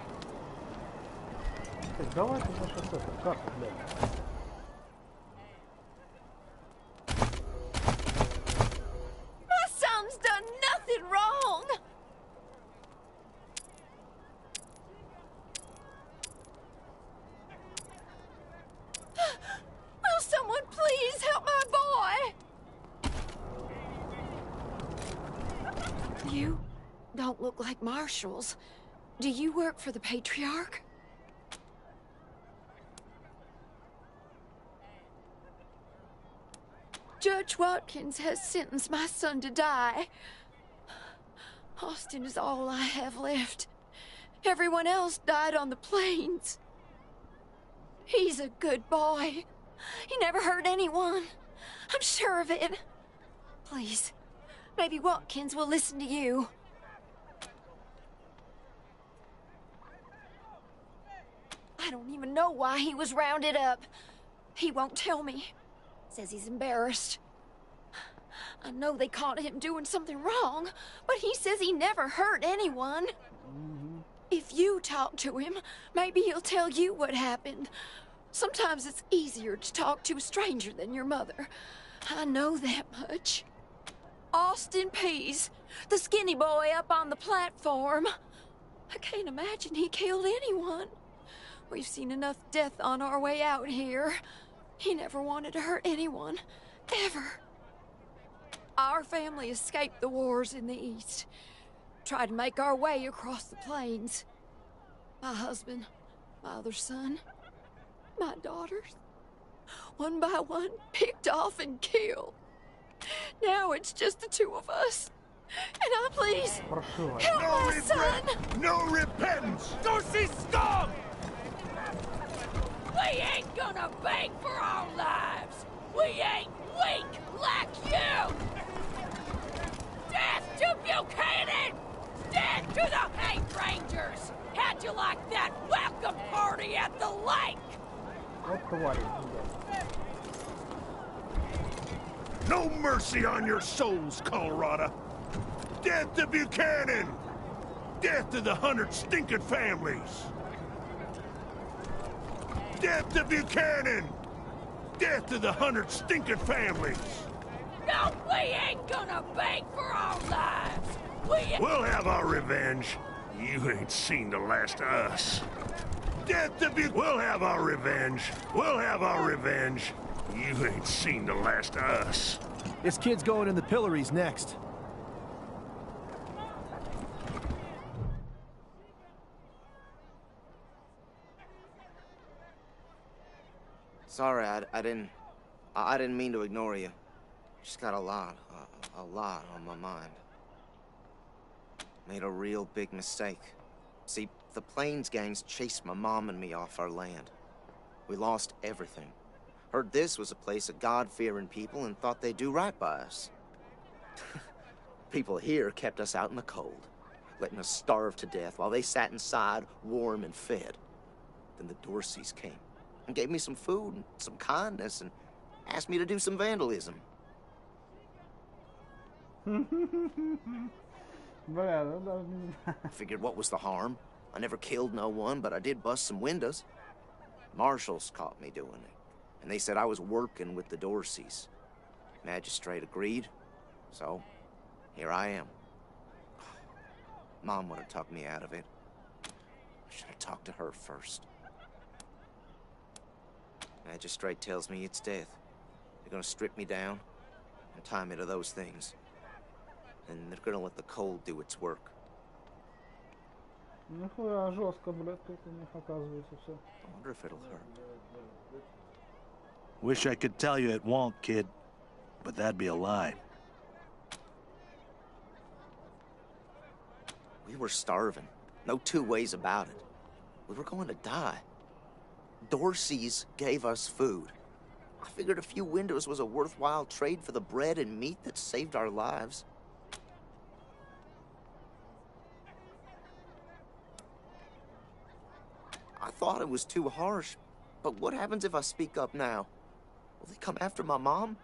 Так, давайте значит это, карту глянем. My son's done nothing wrong! Will someone please help my boy? You don't look like marshals. Do you work for the Patriarch? Judge Watkins has sentenced my son to die. Austin is all I have left. Everyone else died on the plains. He's a good boy. He never hurt anyone. I'm sure of it. Please, maybe Watkins will listen to you. I don't even know why he was rounded up. He won't tell me. Says he's embarrassed. I know they caught him doing something wrong, but he says he never hurt anyone. If you talk to him, maybe he'll tell you what happened. Sometimes it's easier to talk to a stranger than your mother. I know that much. Austin Pease, the skinny boy up on the platform. I can't imagine he killed anyone. We've seen enough death on our way out here. He never wanted to hurt anyone, ever. Our family escaped the wars in the East. Tried to make our way across the plains. My husband, my other son, my daughters. One by one, picked off and killed. Now it's just the two of us. And I please Прошу вас. help No my son. regret, no repentance. Dorsey scum! We ain't gonna beg for our lives. We ain't weak like you. Death to Buchanan! Death to the hate rangers! How'd you like that welcome party at the lake? Вот твари. No mercy on your souls, Colorado. Death to Buchanan! Death to the 100 stinking families! Death to Buchanan! Death to the 100 stinking families! No, we ain't gonna beg for our lives. We'll have our revenge. You ain't seen the last of us. Death to Buchanan! We'll have our revenge. We'll have our revenge. You ain't seen the last of us. This kid's going in the pillories next. Sorry, I didn't mean to ignore you. Just got a lot on my mind. Made a real big mistake. See, the Plains gangs chased my mom and me off our land. We lost everything. Heard this was a place of God-fearing people and thought they'd do right by us. People here kept us out in the cold, letting us starve to death while they sat inside, warm and fed. Then the Dorseys came and gave me some food and some kindness and asked me to do some vandalism. Figured what was the harm? I never killed no one, but I did bust some windows. Marshals caught me doing it, and they said I was working with the Dorseys. Magistrate agreed, so here I am. Mom would have talked me out of it. I should have talked to her first. Magistrate tells me it's death. They're gonna strip me down and tie me to those things. And they're gonna let the cold do its work. Нихуя жестко, блядь, как у них оказывается все. I wonder if it'll hurt. Wish I could tell you it won't, kid, but that'd be a lie. We were starving. No two ways about it. We were going to die. Dorseys gave us food. I figured a few windows was a worthwhile trade for the bread and meat that saved our lives. I thought it was too harsh, but what happens if I speak up now? Will they come after my mom?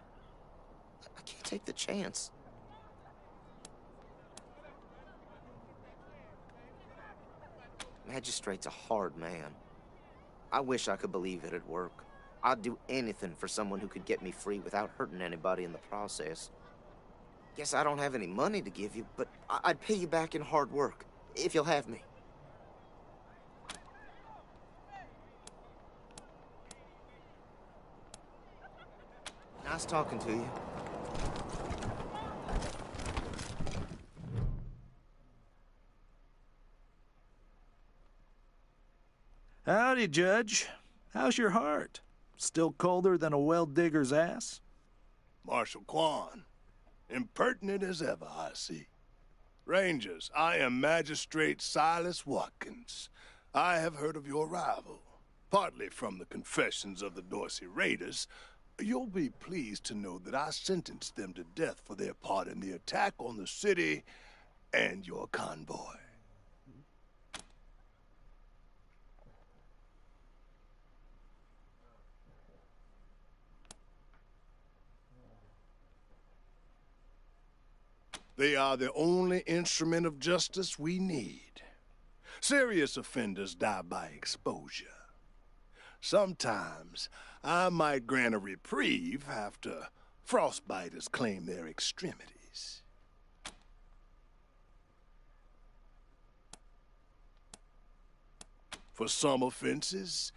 I can't take the chance. Magistrate's a hard man. I wish I could believe it'd work. I'd do anything for someone who could get me free without hurting anybody in the process. Guess I don't have any money to give you, but I'd pay you back in hard work, if you'll have me. Nice talking to you. Howdy, Judge. How's your heart? Still colder than a well-digger's ass? Marshal Quan, impertinent as ever, I see. Rangers, I am Magistrate Silas Watkins. I have heard of your arrival, partly from the confessions of the Dorsey Raiders. You'll be pleased to know that I sentenced them to death for their part in the attack on the city and your convoy. They are the only instrument of justice we need. Serious offenders die by exposure. Sometimes I might grant a reprieve after frostbiters claim their extremities. For some offenses,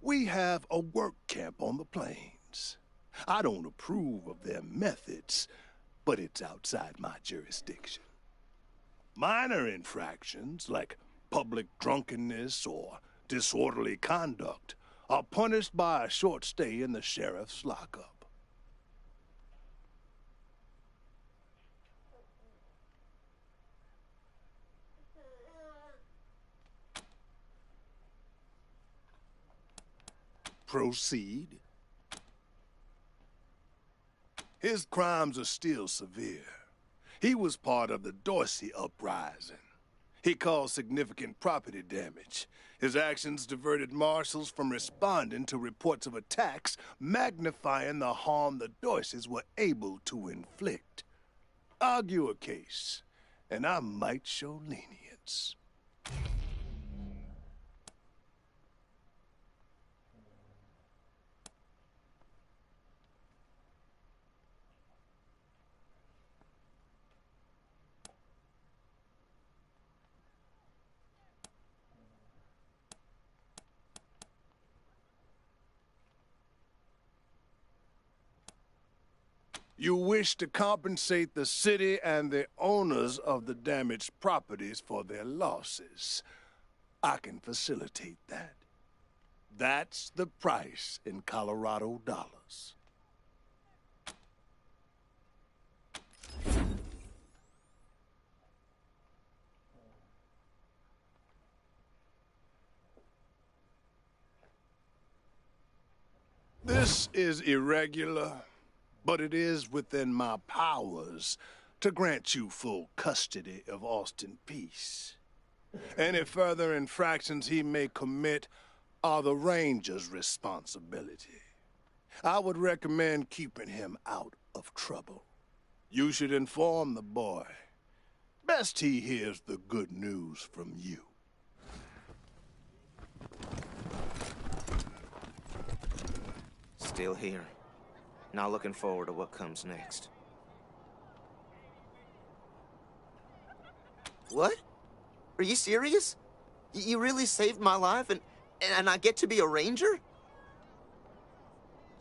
we have a work camp on the plains. I don't approve of their methods, but it's outside my jurisdiction. Minor infractions, like public drunkenness or disorderly conduct, are punished by a short stay in the sheriff's lockup. Proceed. His crimes are still severe. He was part of the Dorsey uprising. He caused significant property damage. His actions diverted marshals from responding to reports of attacks, magnifying the harm the Dorseys were able to inflict. Argue a case, and I might show lenience. You wish to compensate the city and the owners of the damaged properties for their losses. I can facilitate that. That's the price in Colorado dollars. This is irregular, but it is within my powers to grant you full custody of Austin Peace. Any further infractions he may commit are the Ranger's responsibility. I would recommend keeping him out of trouble. You should inform the boy. Best he hears the good news from you. Still here. Not looking forward to what comes next. What? Are you serious? You really saved my life and I get to be a ranger?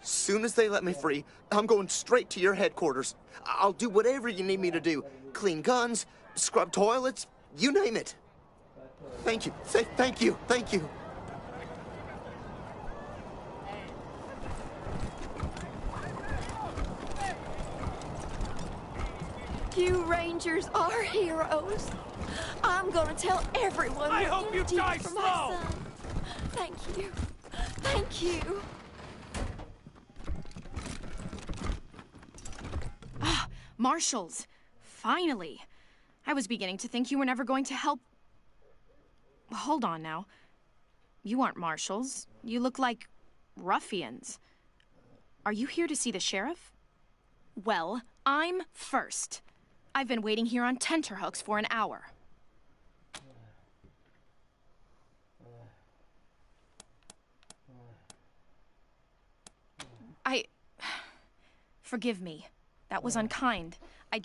Soon as they let me free, I'm going straight to your headquarters. I'll do whatever you need me to do. Clean guns, scrub toilets, you name it. Thank you. Thank you. Thank you. You Rangers are heroes. I'm gonna tell everyone. I hope you die for slow. my son. Thank you. Thank you. Ah, Marshals. Finally. I was beginning to think you were never going to help. Hold on now. You aren't marshals. You look like ruffians. Are you here to see the sheriff? Well, I'm first. I've been waiting here on tenterhooks for an hour. Forgive me. That was unkind. I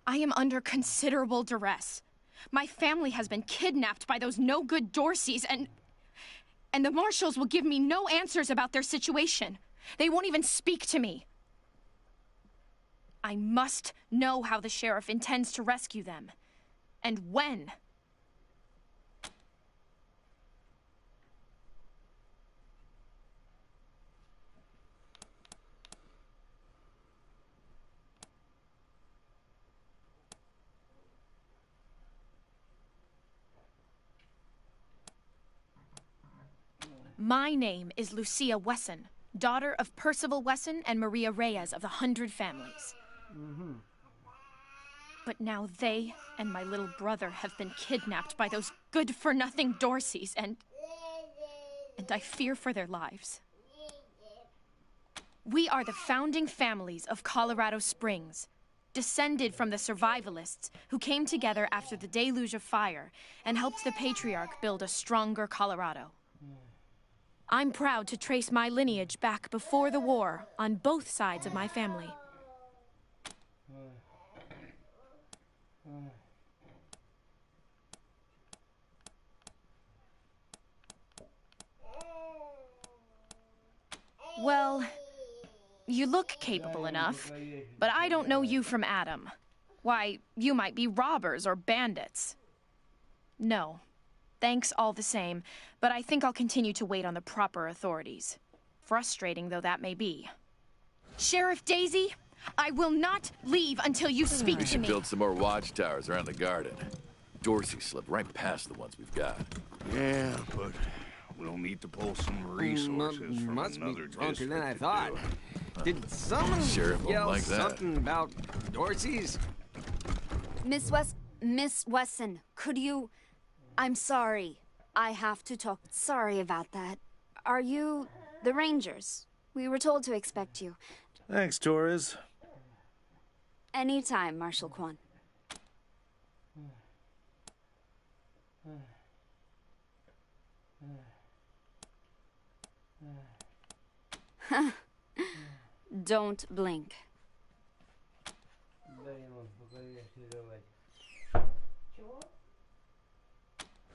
am under considerable duress. My family has been kidnapped by those no-good Dorseys, and the marshals will give me no answers about their situation. They won't even speak to me. I must know how the sheriff intends to rescue them, and when. My name is Lucia Wesson, daughter of Percival Wesson and Maria Reyes of the 100 Families. But now they and my little brother have been kidnapped by those good-for-nothing Dorseys, and I fear for their lives. We are the founding families of Colorado Springs, descended from the survivalists who came together after the deluge of fire and helped the patriarch build a stronger Colorado. I'm proud to trace my lineage back before the war on both sides of my family. Well, you look capable enough, but I don't know you from Adam. Why, you might be robbers or bandits. No. Thanks all the same, but I think I'll continue to wait on the proper authorities. Frustrating though that may be. Sheriff Daisy, I will not leave until you speak to me. We should build some more watchtowers around the garden. Dorsey slipped right past the ones we've got. Yeah, but we'll need to pull some resources from must be another drunker district than I to thought. do it. Did someone Sheriff won't yell like that. something about Dorsey's? Miss Wesson, could you... I'm sorry. I have to talk. Sorry about that. Are you the Rangers? We were told to expect you. Thanks, Torres. Anytime, Marshal Kwan. Don't blink.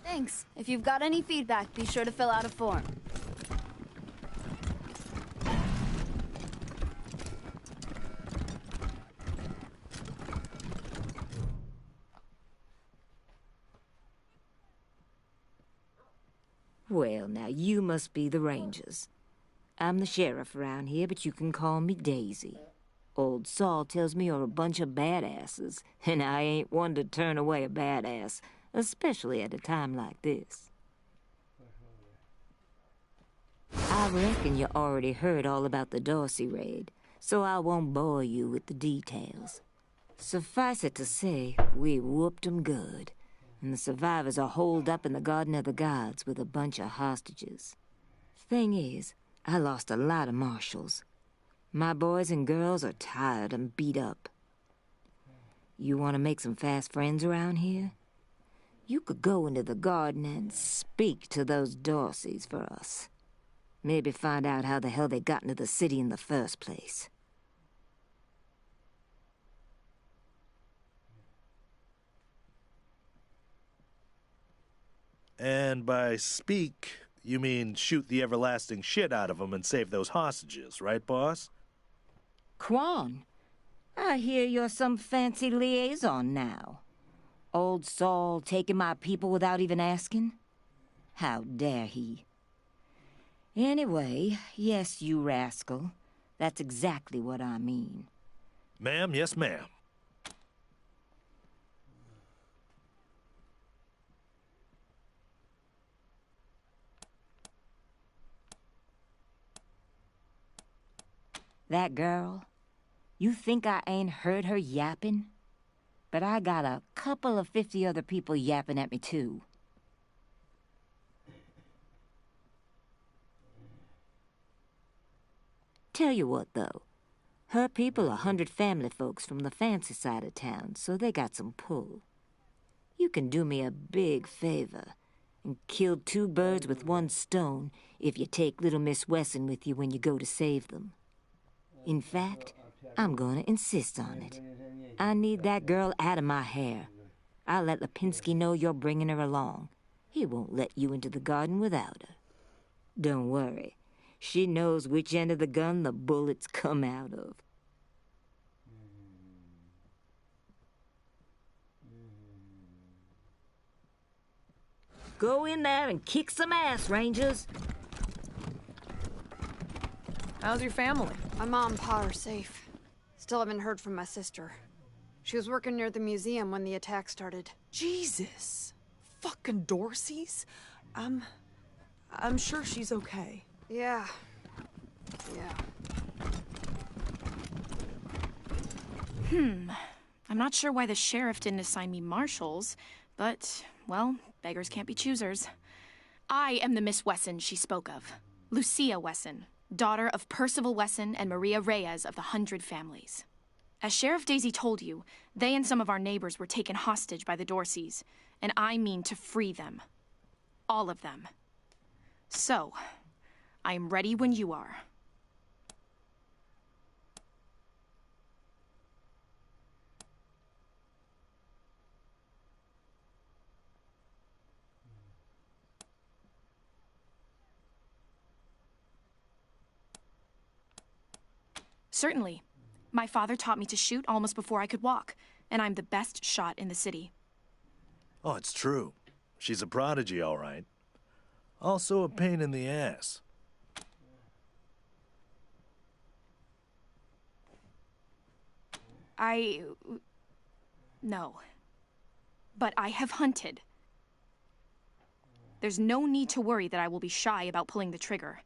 Thanks. If you've got any feedback, be sure to fill out a form. Well, now you must be the Rangers. I'm the sheriff around here, but you can call me Daisy. Old Saul tells me you're a bunch of badasses, and I ain't one to turn away a badass, especially at a time like this. I reckon you already heard all about the Dorsey raid, so I won't bore you with the details. Suffice it to say, we whooped 'em good, and the survivors are holed up in the Garden of the Gods with a bunch of hostages. Thing is, I lost a lot of marshals. My boys and girls are tired and beat up. You want to make some fast friends around here? You could go into the garden and speak to those Dorseys for us. Maybe find out how the hell they got into the city in the first place. And by speak, you mean shoot the everlasting shit out of them and save those hostages, right, boss? Kwan, I hear you're some fancy liaison now. Old Saul taking my people without even asking? How dare he? Anyway, yes, you rascal. That's exactly what I mean. Ma'am, yes, ma'am. That girl, you think I ain't heard her yapping? But I got a couple of 50 other people yapping at me, too. Tell you what, though. Her people are 100 family folks from the fancy side of town, so they got some pull. You can do me a big favor and kill 2 birds with 1 stone if you take little Miss Wesson with you when you go to save them. In fact, I'm gonna insist on it. I need that girl out of my hair. I'll let Lipinski know you're bringing her along. He won't let you into the garden without her. Don't worry. She knows which end of the gun the bullets come out of. Go in there and kick some ass, Rangers. How's your family? My mom and pa are safe. Still haven't heard from my sister. She was working near the museum when the attack started. Jesus. Fucking Dorseys? I'm sure she's okay. Yeah. I'm not sure why the sheriff didn't assign me marshals, but, well, beggars can't be choosers. I am the Miss Wesson she spoke of. Lucia Wesson, daughter of Percival Wesson and Maria Reyes of the 100 Families. As Sheriff Daisy told you, they and some of our neighbors were taken hostage by the Dorseys, and I mean to free them. All of them. So, I am ready when you are. Certainly. My father taught me to shoot almost before I could walk, and I'm the best shot in the city. Oh, it's true. She's a prodigy, all right. Also a pain in the ass. No. but I have hunted. There's no need to worry that I will be shy about pulling the trigger.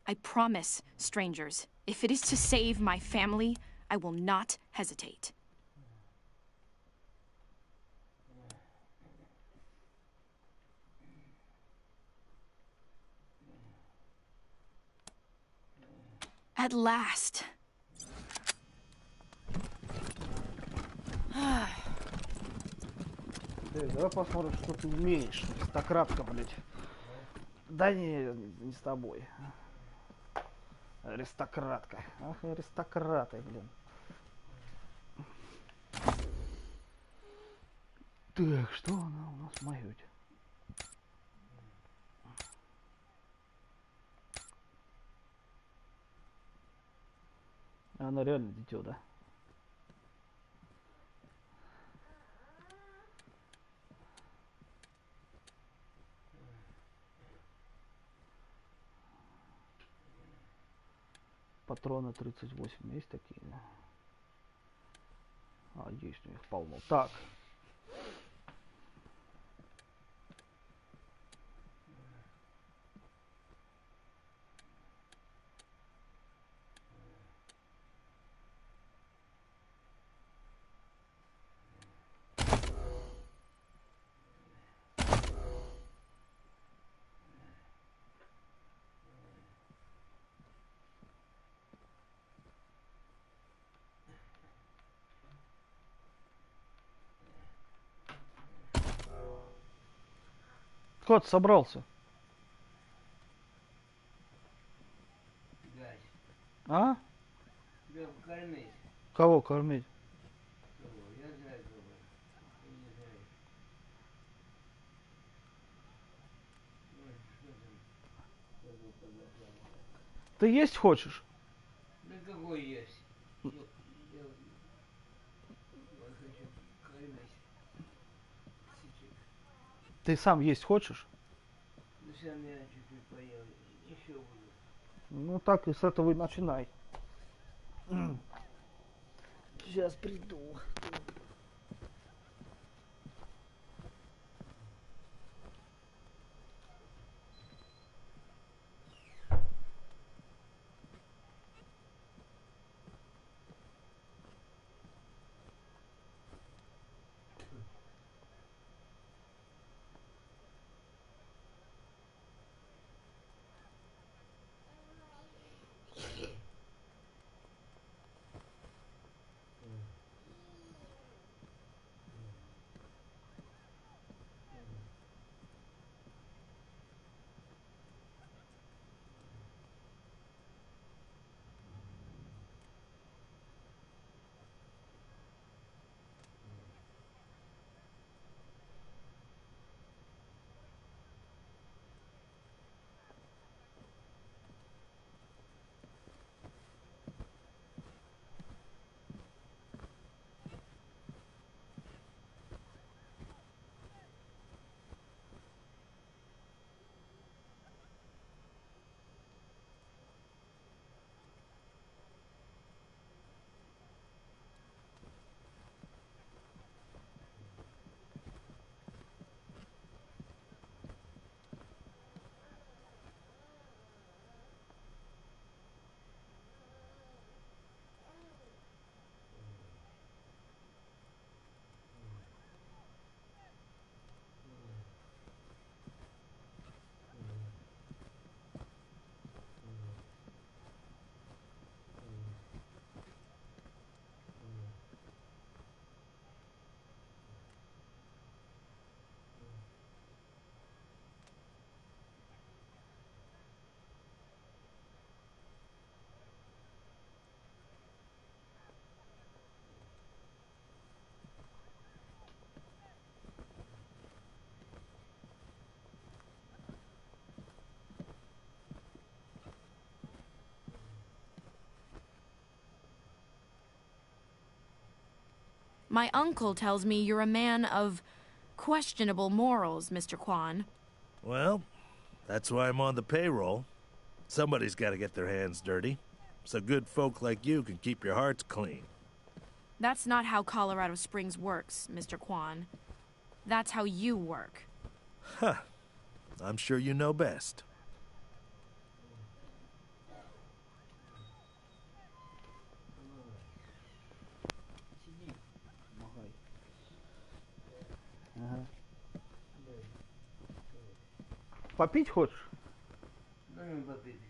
I promise, strangers, if it is to save my family, I will not hesitate. At last. Давай посмотрим, что ты умеешь. Аристократка, блядь. Да не с тобой. Аристократка. Ах, аристократы, блин. Так, что она у нас моет? Она реально дитё, да? Патроны 38 есть такие? А, есть у них полно. Так. Кот собрался. А? Кормить. Кого кормить? Я знаю, кого. Не знаю. Ты есть хочешь? Да какой есть? Я хочу кормить. Ты сам есть хочешь? Ну сам я чуть-чуть поел. Еще буду. Ну так и с этого и начинай. Сейчас приду. My uncle tells me you're a man of questionable morals, Mr. Kwan. Well, that's why I'm on the payroll. Somebody's got to get their hands dirty, so good folk like you can keep your hearts clean. That's not how Colorado Springs works, Mr. Kwan. That's how you work. Huh. I'm sure you know best. Ага. Попить хочешь? Да не попить,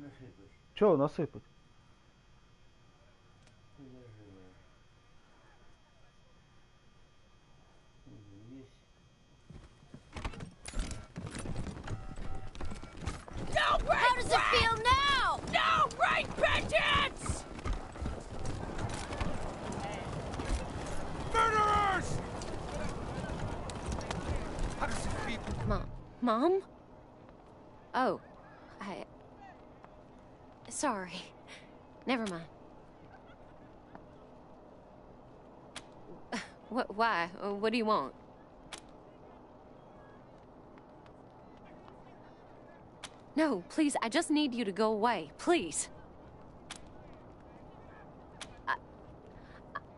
насыпать. Чего насыпать? No break! How does it feel now? No break vengeance! Murderers! How does it feel? Mom? Oh, sorry. Never mind. Why? What do you want? No, please, I just need you to go away. Please.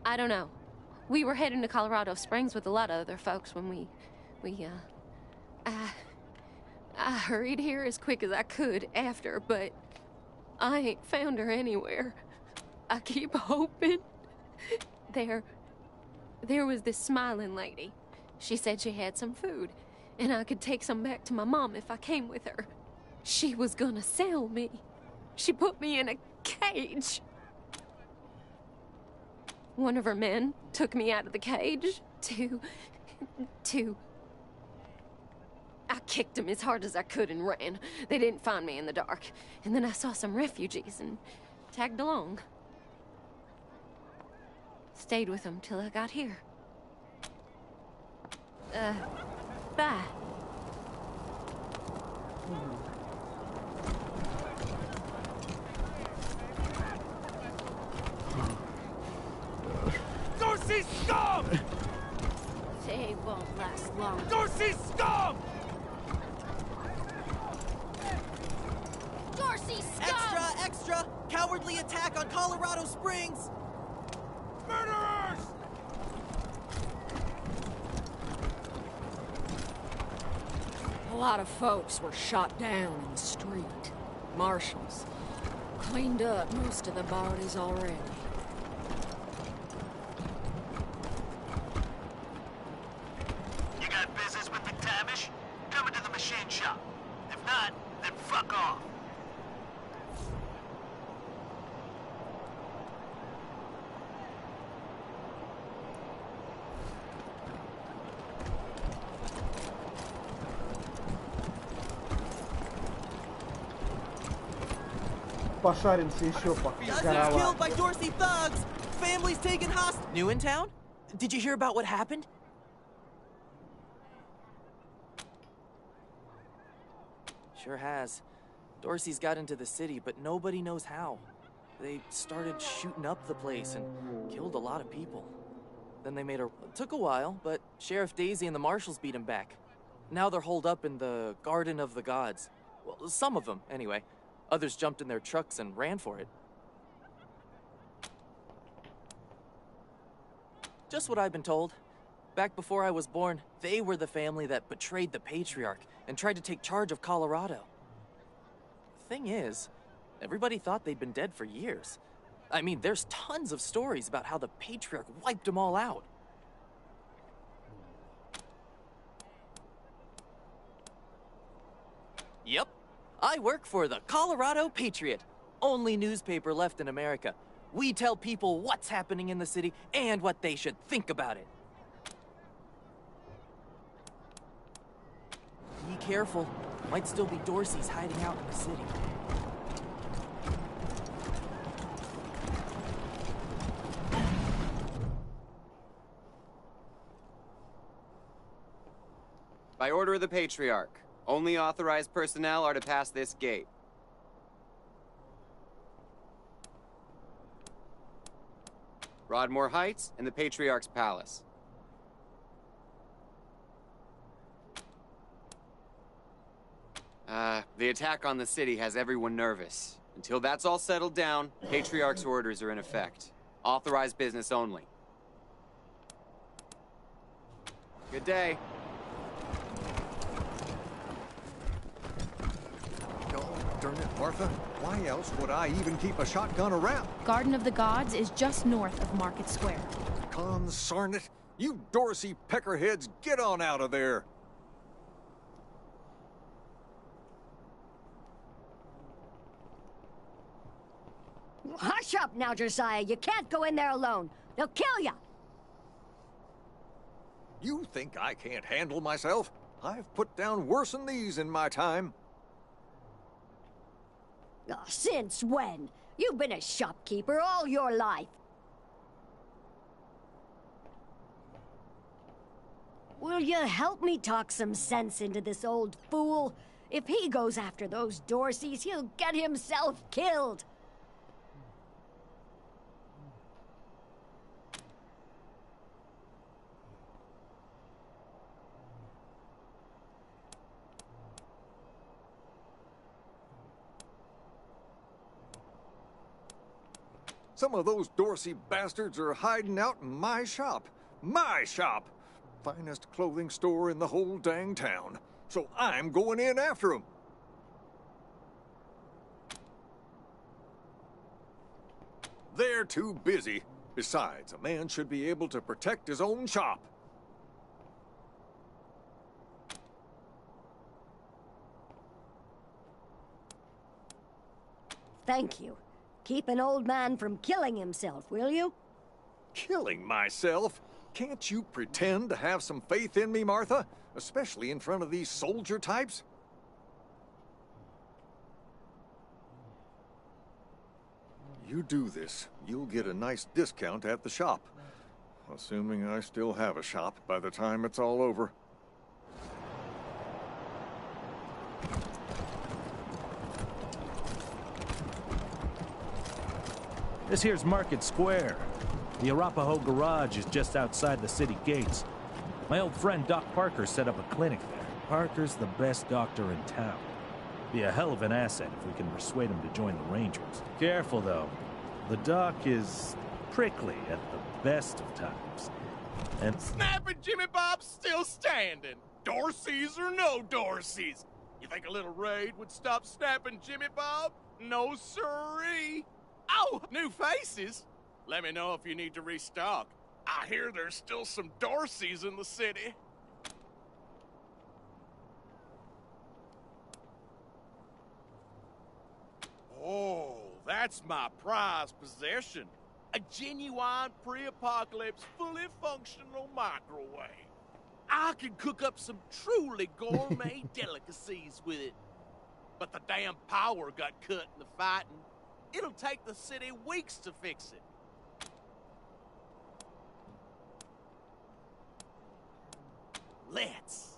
I don't know. We were heading to Colorado Springs with a lot of other folks when I hurried here as quick as I could after, but I ain't found her anywhere. I keep hoping. There was this smiling lady. She said she had some food, and I could take some back to my mom if I came with her. She was gonna sell me. She put me in a cage. One of her men took me out of the cage to... I kicked him as hard as I could and ran. They didn't find me in the dark. And then I saw some refugees and tagged along. Stayed with them till I got here. Bye. Dorsey scum! They won't last long. Dorsey scum! Dorsey scum! Extra, extra! Cowardly attack on Colorado Springs! Murderers! A lot of folks were shot down in the street. Marshals cleaned up most of the bodies already. You got business with McTavish? Come into the machine shop. If not, then fuck off. Пошаримся еще по Dozens killed by Dorsey thugs! Families taken hostage! New in town? Did you hear about what happened? Sure has. Dorsey's got into the city, but nobody knows how. They started shooting up the place and killed a lot of people. Then they made a... It took a while, but Sheriff Daisy and the marshals beat him back. Now they're holed up in the Garden of the Gods. Well, some of them, anyway. Others jumped in their trucks and ran for it. Just what I've been told. Back before I was born, they were the family that betrayed the Patriarch and tried to take charge of Colorado. Thing is, everybody thought they'd been dead for years. I mean, there's tons of stories about how the Patriarch wiped them all out. Yep. I work for the Colorado Patriot, only newspaper left in America. We tell people what's happening in the city and what they should think about it. Be careful. Might still be Dorsey's hiding out in the city. By order of the Patriarch, only authorized personnel are to pass this gate. Broadmoor Heights and the Patriarch's Palace. The attack on the city has everyone nervous. Until that's all settled down, Patriarch's orders are in effect. Authorized business only. Good day. Oh, darn it, Martha. Why else would I even keep a shotgun around? Garden of the Gods is just north of Market Square. Consarn it. You Dorsey peckerheads, get on out of there. Hush up now, Josiah. You can't go in there alone. They'll kill you. You think I can't handle myself? I've put down worse than these in my time. Oh, since when? You've been a shopkeeper all your life. Will you help me talk some sense into this old fool? If he goes after those Dorseys, he'll get himself killed. Some of those Dorsey bastards are hiding out in my shop. My shop! Finest clothing store in the whole dang town. So I'm going in after them. They're too busy. Besides, a man should be able to protect his own shop. Thank you. Keep an old man from killing himself, will you? Killing myself? Can't you pretend to have some faith in me, Martha? Especially in front of these soldier types? You do this, you'll get a nice discount at the shop. Assuming I still have a shop by the time it's all over. This here's Market Square. The Arapahoe Garage is just outside the city gates. My old friend Doc Parker set up a clinic there. Parker's the best doctor in town. Be a hell of an asset if we can persuade him to join the Rangers. Careful, though. The Doc is prickly at the best of times. And Snapping Jimmy Bob's still standing. Dorseys or no Dorseys. You think a little raid would stop snapping Jimmy Bob? No siree. Oh, new faces? Let me know if you need to restock. I hear there's still some Dorseys in the city. Oh, that's my prized possession. A genuine pre-apocalypse, fully functional microwave. I can cook up some truly gourmet delicacies with it. But the damn power got cut in the fighting. It'll take the city weeks to fix it. Let's.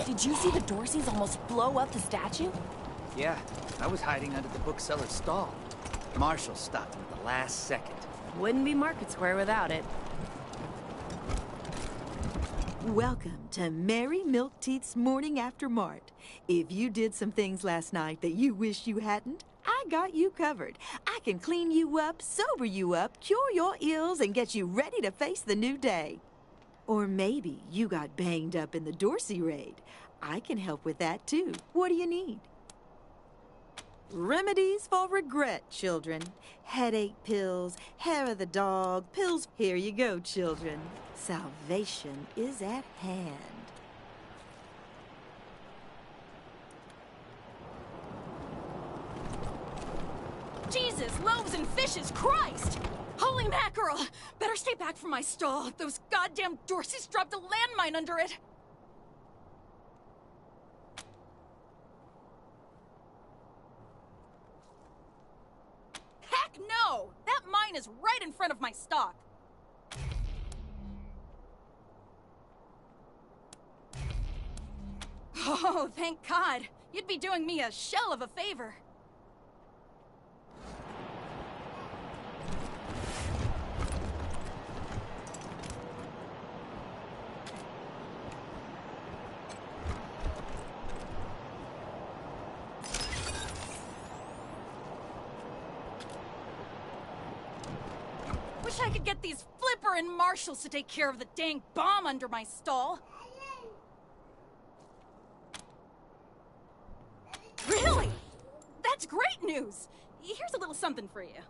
Did you see the Dorseys almost blow up the statue? Yeah, I was hiding under the bookseller's stall. Marshall stopped him at the last second. Wouldn't be Market Square without it. Welcome to Mary Milkteeth's Morning After Mart. If you did some things last night that you wish you hadn't, I got you covered. I can clean you up, sober you up, cure your ills, and get you ready to face the new day. Or maybe you got banged up in the Dorsey raid. I can help with that too. What do you need? Remedies for regret, children. Headache pills, hair of the dog, pills. Here you go, children. Salvation is at hand. Jesus, loaves and fishes, Christ! Holy mackerel! Better stay back from my stall. Those goddamn Dorseys dropped a landmine under it. Heck no! That mine is right in front of my stock. Oh, thank God. You'd be doing me a shell of a favor. Wish I could get these Flipper and Marshalls to take care of the dang bomb under my stall. Really? That's great news! Here's a little something for you.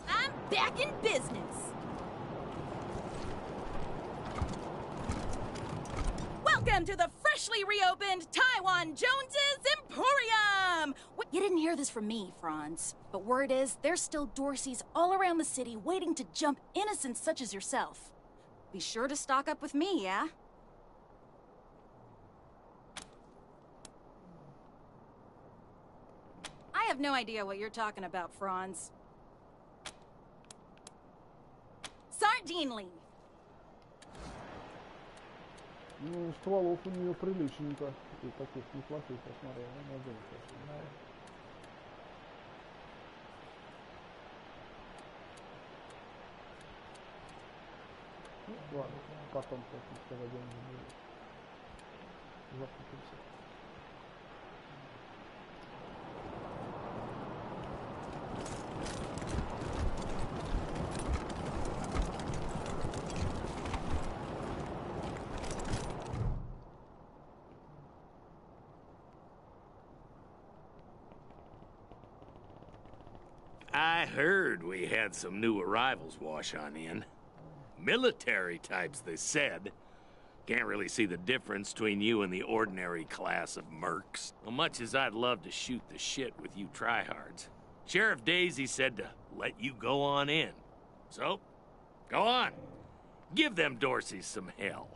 I'm back in business. Welcome to the freshly reopened Taiwan Jones's Emporium! You didn't hear this from me, Franz, but word is there's still Dorseys all around the city waiting to jump innocents such as yourself. Be sure to stock up with me, yeah? I have no idea what you're talking about, Franz. Sardine leaf. Ну, стволов у нее приличненько. И таких неплохих, посмотрел. Ну, ладно, потом как-нибудь когда-нибудь будет. Запутаемся. I heard we had some new arrivals wash on in. Military types, they said. Can't really see the difference between you and the ordinary class of mercs. Well, much as I'd love to shoot the shit with you tryhards, Sheriff Daisy said to let you go on in. So, go on. Give them Dorseys some hell.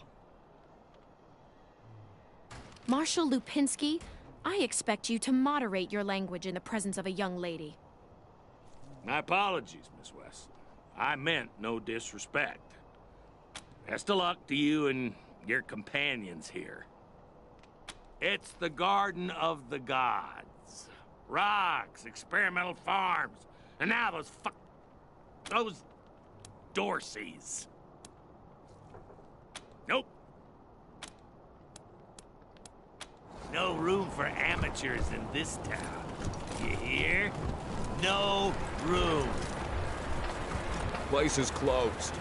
Marshal Lupinski, I expect you to moderate your language in the presence of a young lady. My apologies, Miss West. I meant no disrespect. Best of luck to you and your companions here. It's the Garden of the Gods. Rocks, experimental farms, and now those Dorseys. Nope. No room for amateurs in this town. You hear? No room. Place is closed.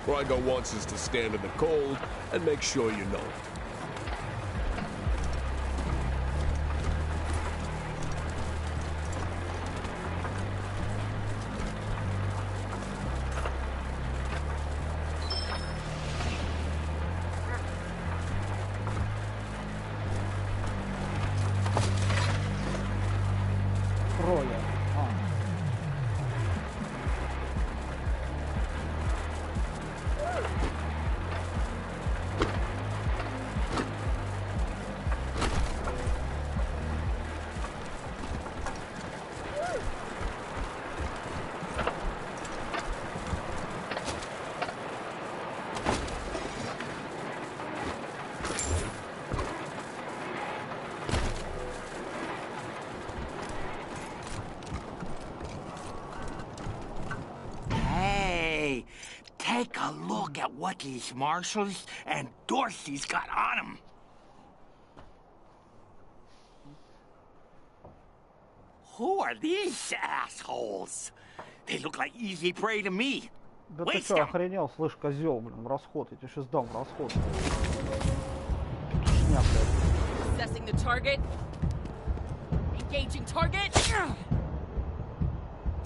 Where I go once is to stand in the cold and make sure you know it. Take a look at what these marshals and Dorsey's got on them. Who are these assholes? They look like easy prey to me. Да ты что, охренел? Слышь, козел, блин, в расход. Я тебе сейчас дам в расход. Шня, блядь. Assessing the target. Engaging target.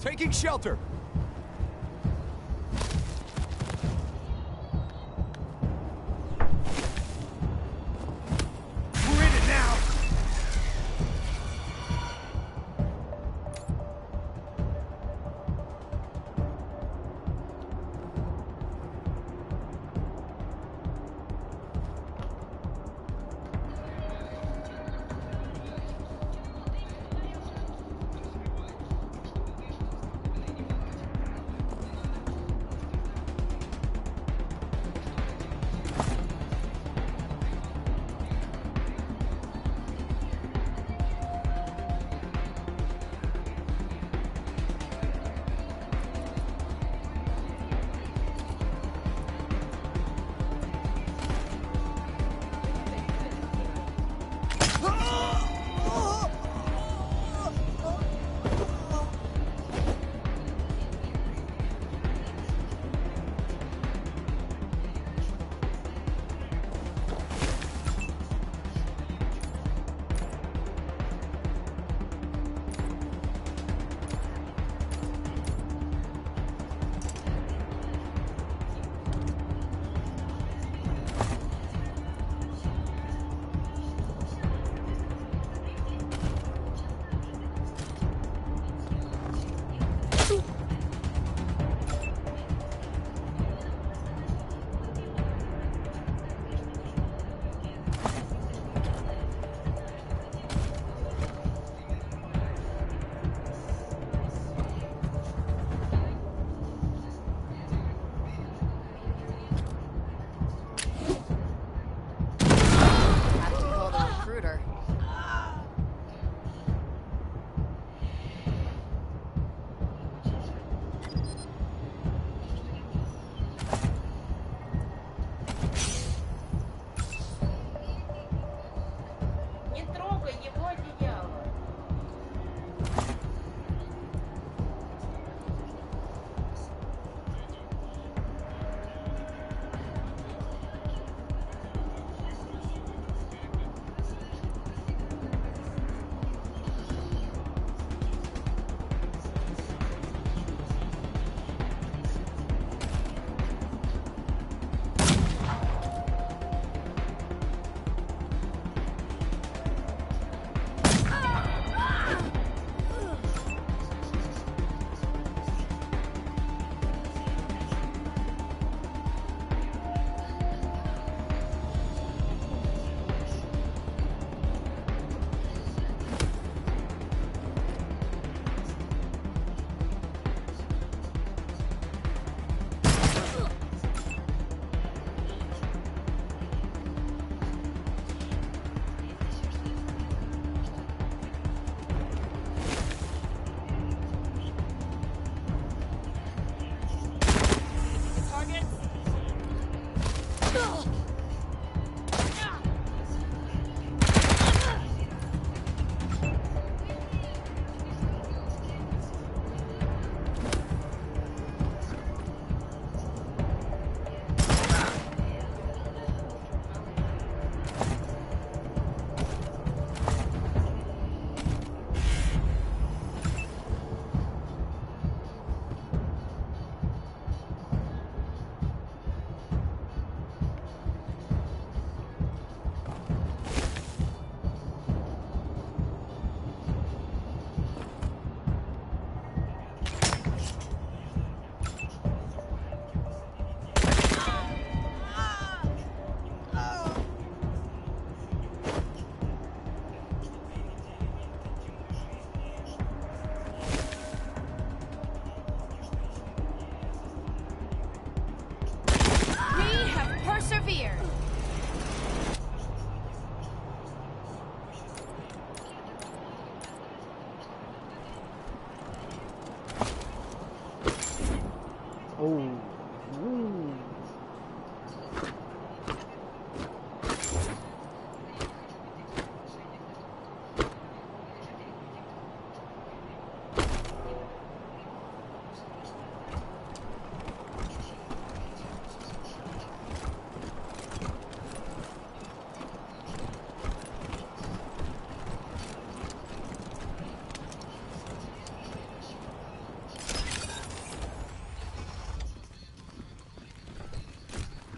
Taking shelter. We're in it now.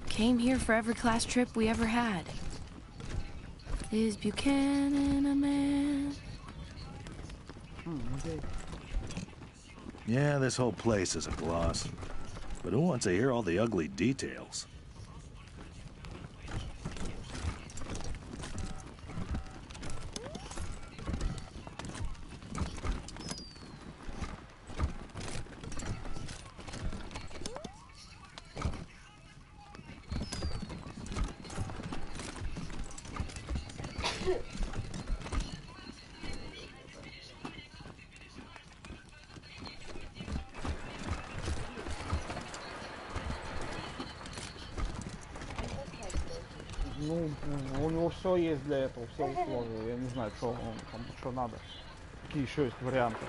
Came here for every class trip we ever had. Is Buchanan a man? Yeah, this whole place is a gloss. But who wants to hear all the ugly details? Ну, у него все есть для этого, все условия. Я не знаю, что он там, что надо. Какие еще есть варианты.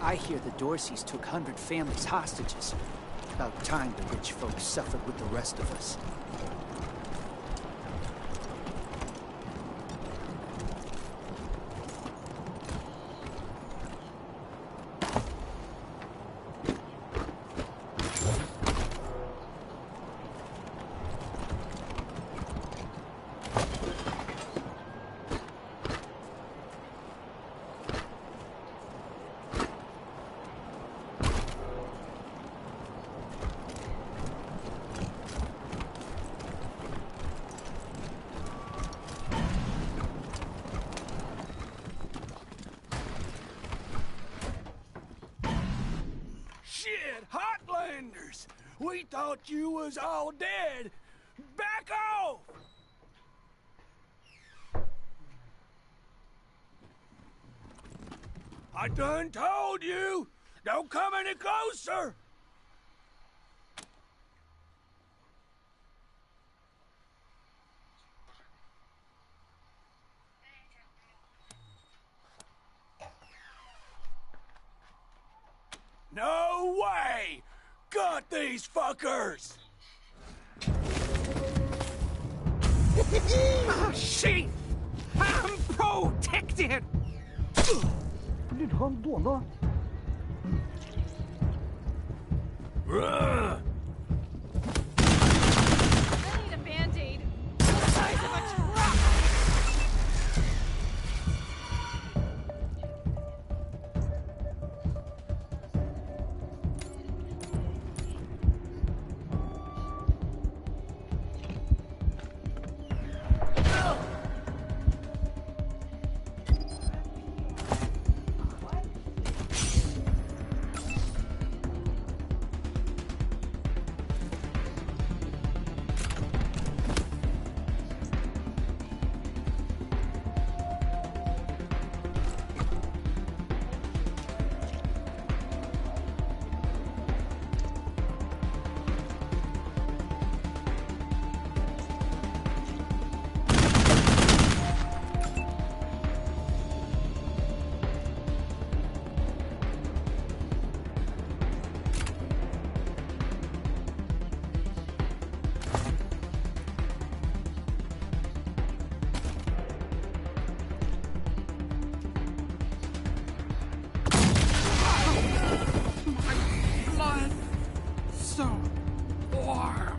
I hear the Dorseys took 100 families hostages. About time the rich folks suffered with the rest of us. Heartlanders! We thought you was all dead! Back off! I done told you! Don't come any closer! No way! Got these fuckers! Oh, shit! I'm protected! Блин, гандон, а? I need a band-aid. The size of a truck! so warm.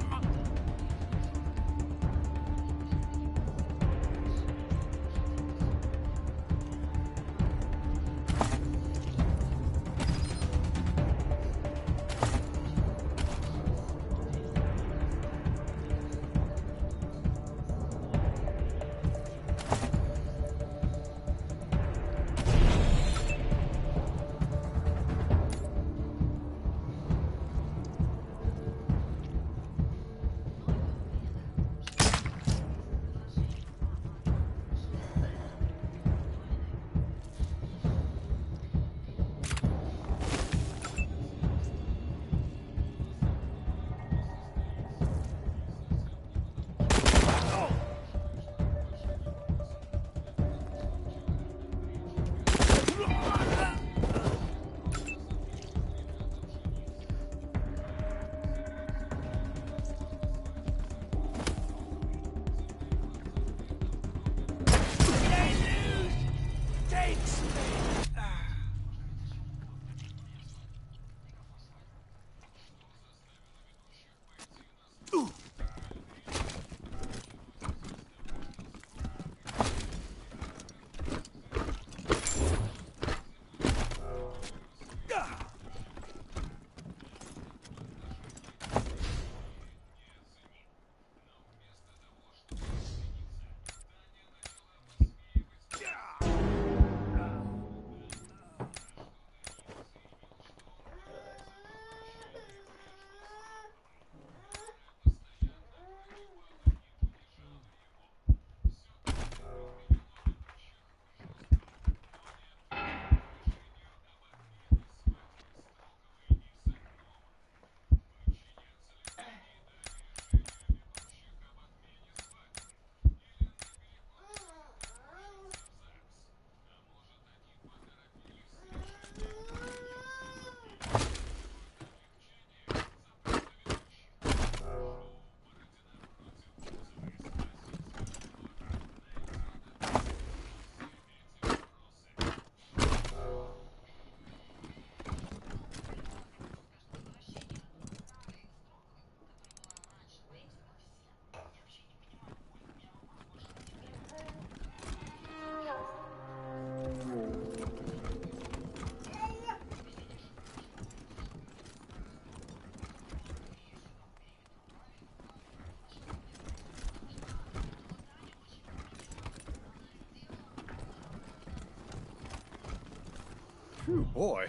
Phew, boy,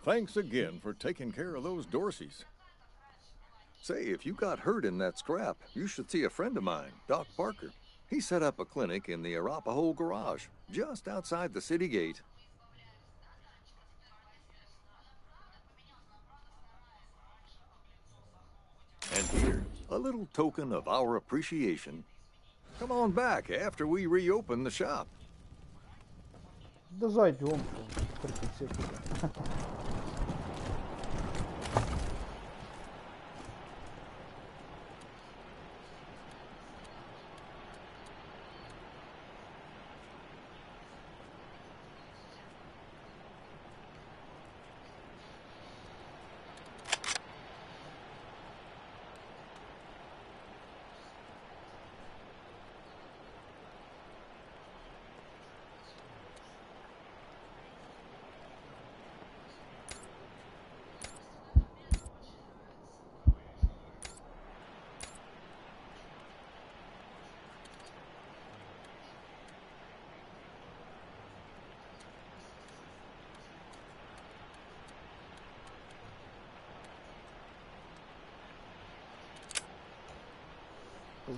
thanks again for taking care of those Dorseys. Say, if you got hurt in that scrap, you should see a friend of mine, Doc Parker. He set up a clinic in the Arapahoe garage, just outside the city gate. And here, a little token of our appreciation. Come on back after we reopen the shop. Да зайдем, что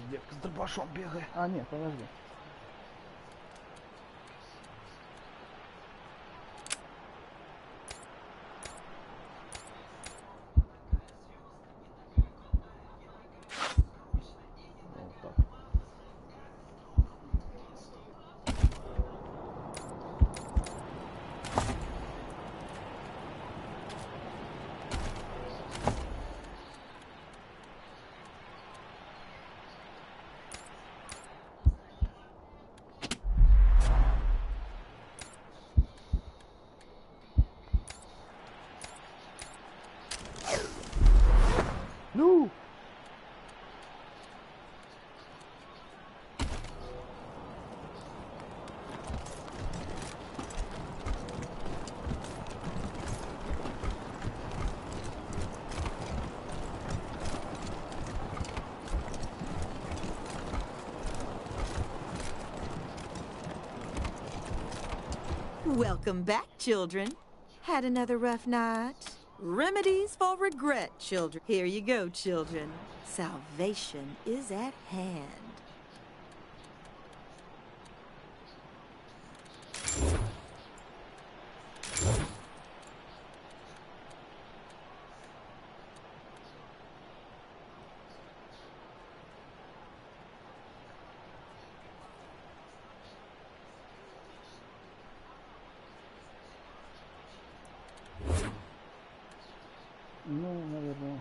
девка с дробашом бегает. А, нет, подожди. Ну! Welcome back, children. Had another rough night? Remedies for regret, children. Here you go, children. Salvation is at hand. Ну, наверное.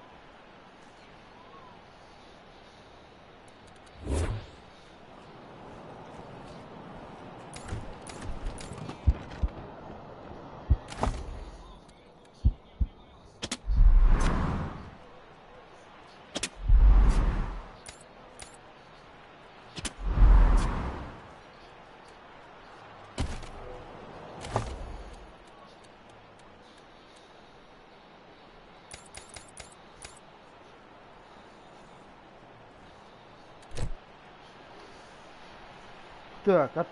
Так,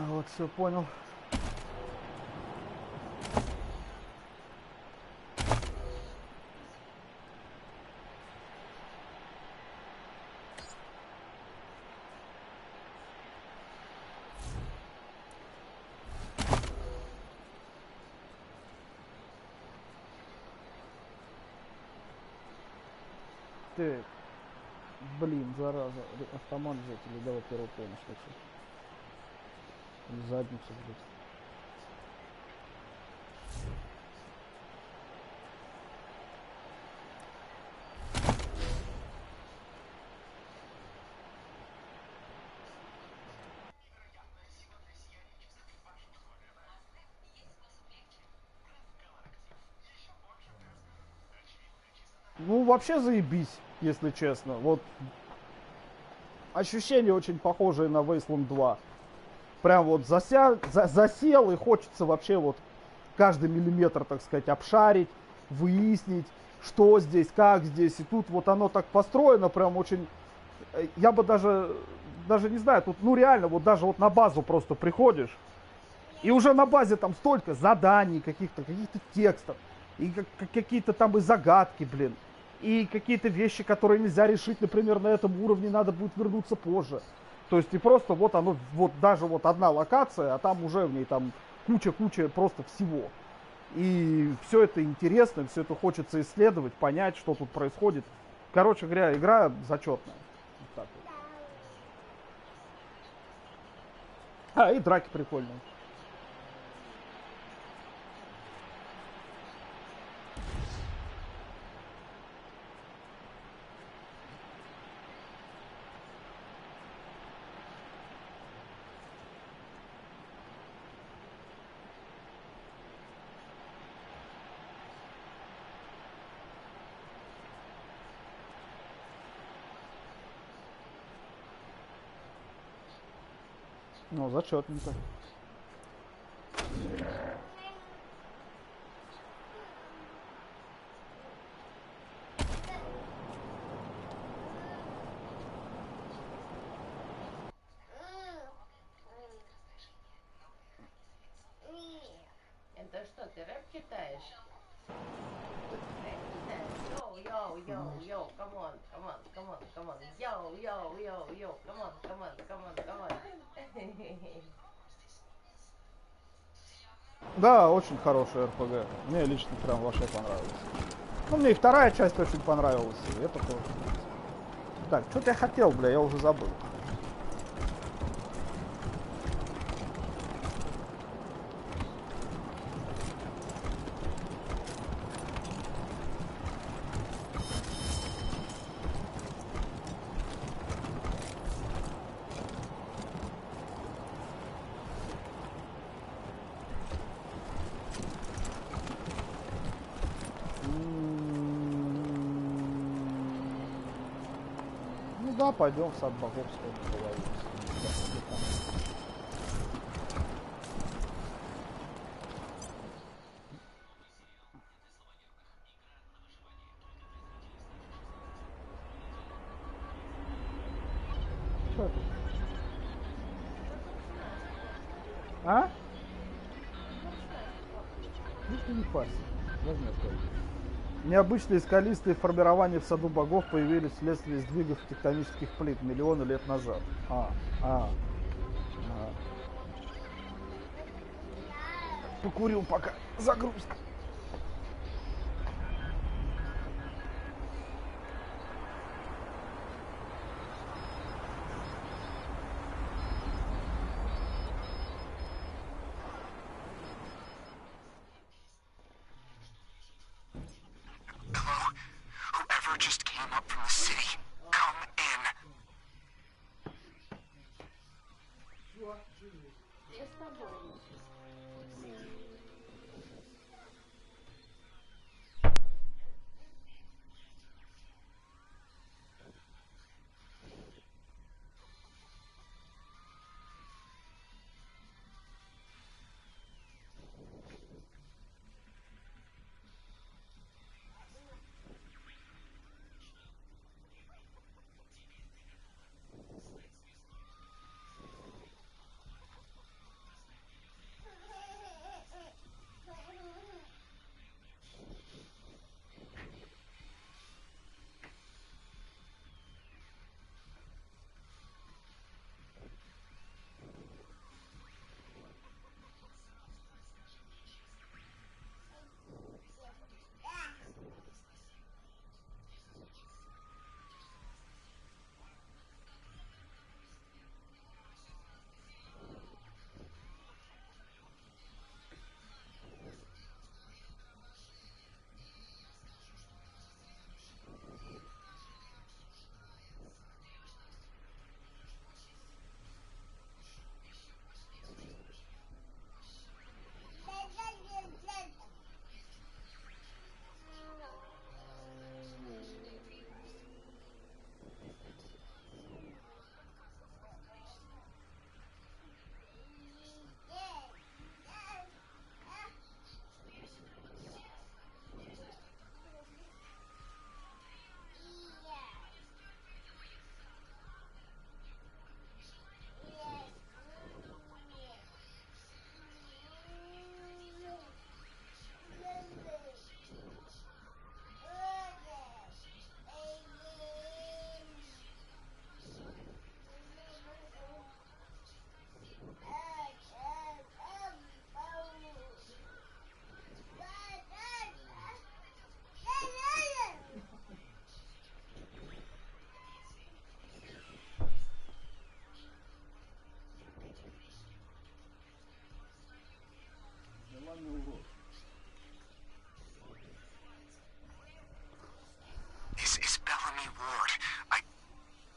вот все понял. Так, блин, зараза, автомат взять или давай первую помощь лучше. Или задницу взять. Ну, вообще заебись, если честно. Вот ощущения очень похожие на Wasteland 2. Прям вот засел и хочется вообще вот каждый миллиметр, так сказать, обшарить, выяснить, что здесь, как здесь. И тут вот оно так построено, прям очень... Я бы даже не знаю, тут, ну реально, вот даже вот на базу просто приходишь, и уже на базе там столько заданий, каких-то текстов, и какие-то там и загадки, блин. И какие-то вещи, которые нельзя решить, например, на этом уровне, надо будет вернуться позже. То есть и просто вот оно, вот даже вот одна локация, а там уже в ней там куча просто всего. И все это интересно, все это хочется исследовать, понять, что тут происходит. Короче говоря, игра зачетная. Вот так вот. И драки прикольные. Ну, зачетненько. Это что, ты рэп читаешь? Yo, come on, yo, come on. Да, очень хорошая РПГ. Мне лично прям вообще понравилось. Ну, мне и вторая часть очень понравилась, и это тоже. Так, что-то я хотел, бля, я уже забыл. да, пойдем в сад богов, сходим, Что это? А? Ну ты не парься. Возьми открой. Необычные скалистые формирования в саду богов появились вследствие сдвигов тектонических плит миллионы лет назад. Покурил пока. Загрузка. This is Bellamy Ward.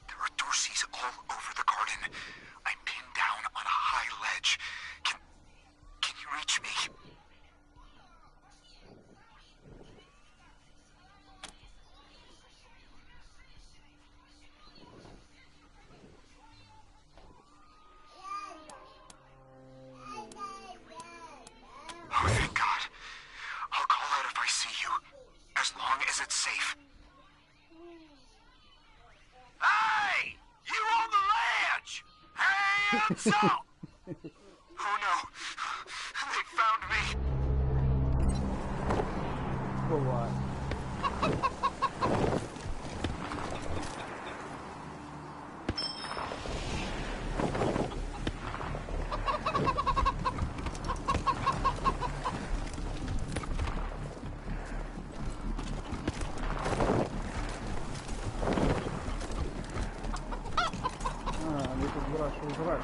There are Dorseys all over the garden. I'm pinned down on a high ledge. Can you reach me? Oh, thank God. I'll call out if I see you. As long as it's safe. Hey! You on the ledge! Hands up! Oh no! They found me! Бывает. Они тут жрать.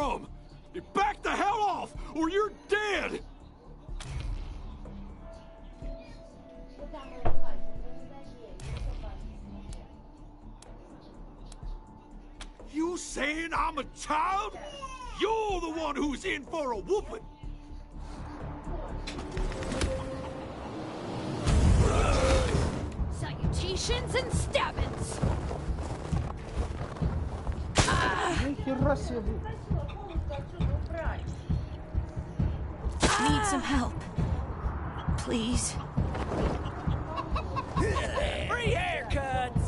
them! Back the hell off, or you're dead! You saying I'm a child? You're the one who's in for a whooping! Salutations and stabbings! Нихера себе. Need some help. Please. Free haircuts!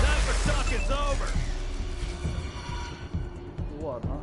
Time for talking's over. Ладно.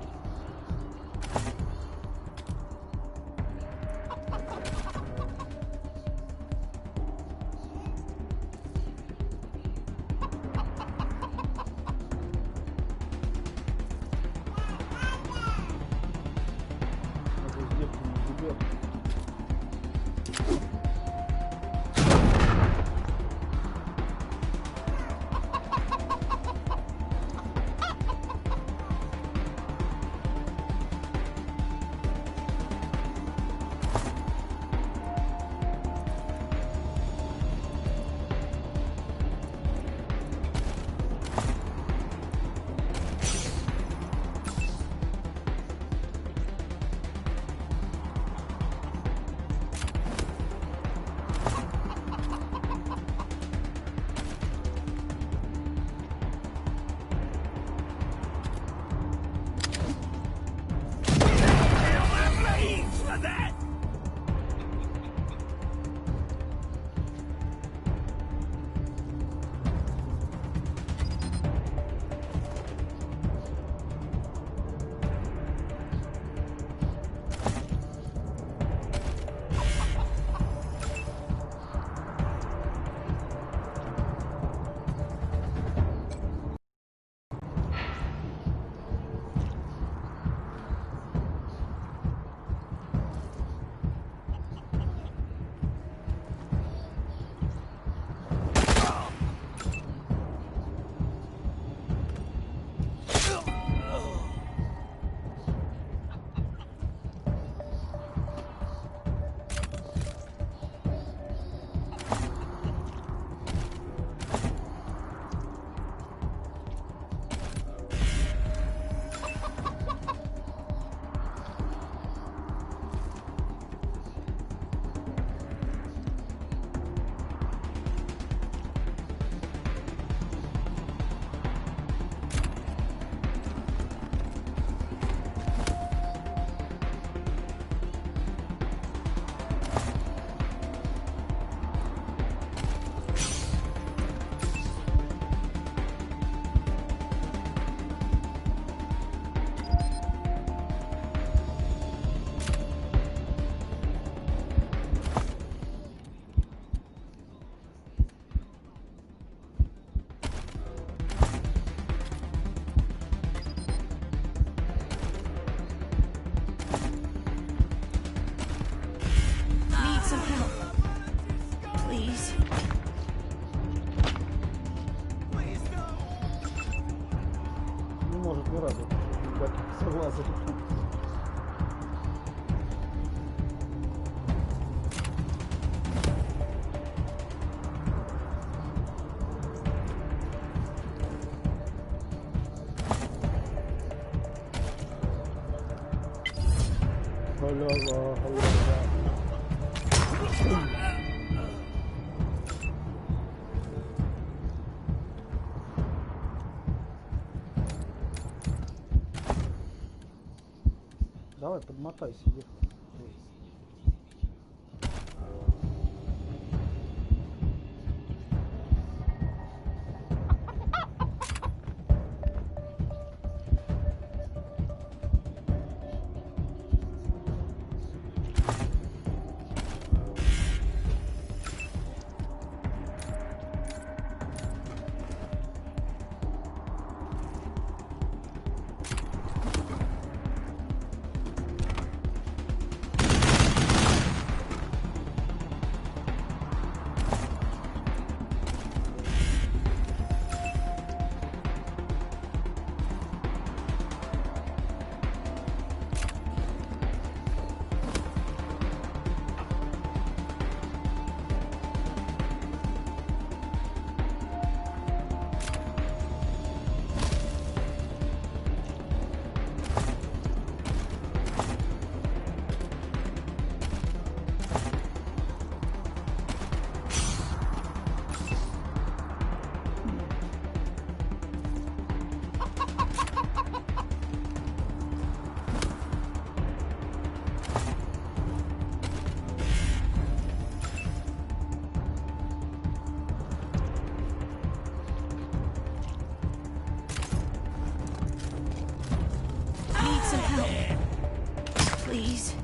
Согласен. Халява, халява. Давай, подмотайся, где. some help. Please.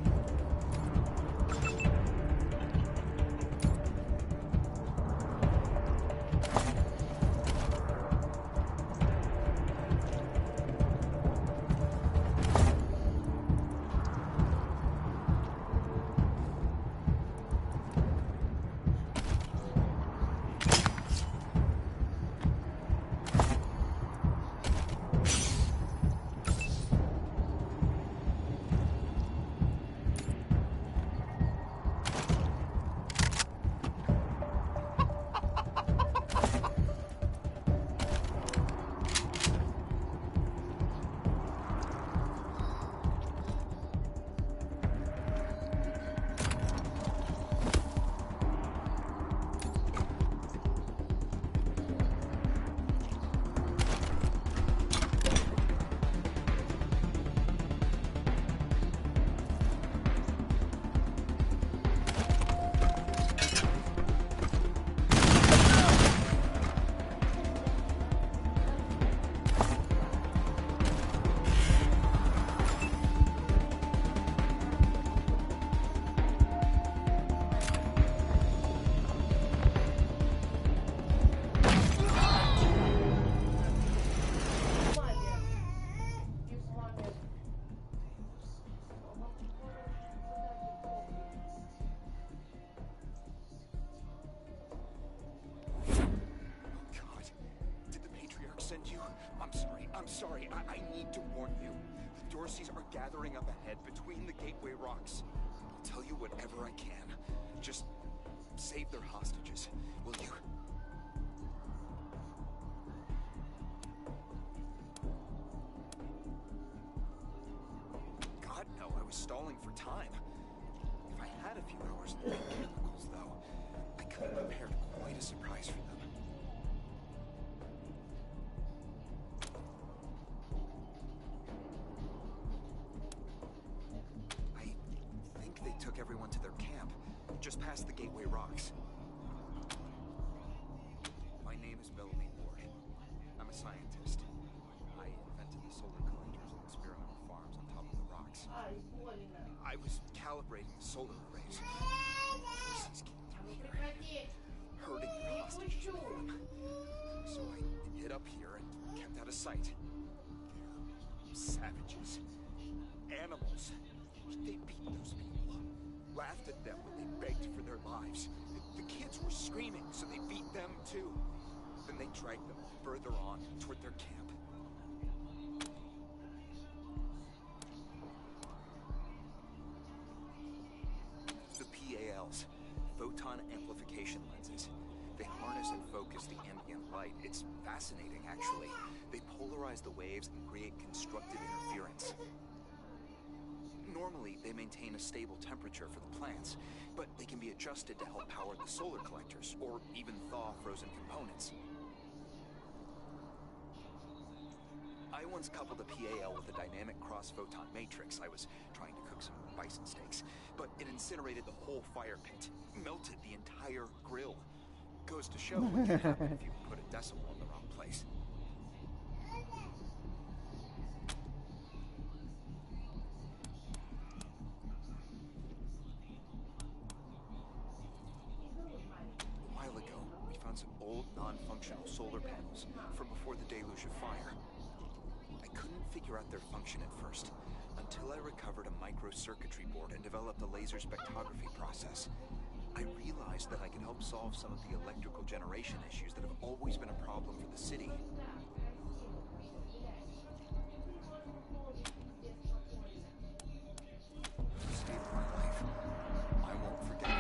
I'm sorry. I need to warn you. The Dorseys are gathering up ahead between the gateway rocks. I'll tell you whatever I can. Just save their hostages, will you? God, no, I was stalling for time. If I had a few hours to make chemicals, though, I could have prepared quite a surprise for them. Everyone to their camp, just past the gateway rocks. My name is Bellamy Ward. I'm a scientist. I invented the solar collectors and experimental farms on top of the rocks. I was calibrating the solar arrays. Dorseys came through here, herding the hostages with them. So I hid up here and kept out of sight. They're savages. Animals. They beat those people. Laughed at them when they begged for their lives. The kids were screaming, so they beat them too. Then they dragged them further on toward their camp. The PALs, photon amplification lenses. They harness and focus the ambient light. It's fascinating, actually. They polarize the waves and create constructed interference. Normally, they maintain a stable temperature for the plants, but they can be adjusted to help power the solar collectors, or even thaw frozen components. I once coupled a PAL with a dynamic cross-photon matrix. I was trying to cook some bison steaks, but it incinerated the whole fire pit, melted the entire grill. Goes to show what can happen if you put a decimal in the wrong place. Non-functional solar panels from before the deluge of fire. I couldn't figure out their function at first, until I recovered a microcircuitry board and developed a laser spectrography process. I realized that I could help solve some of the electrical generation issues that have always been a problem for the city. Saved my life. I won't forget it.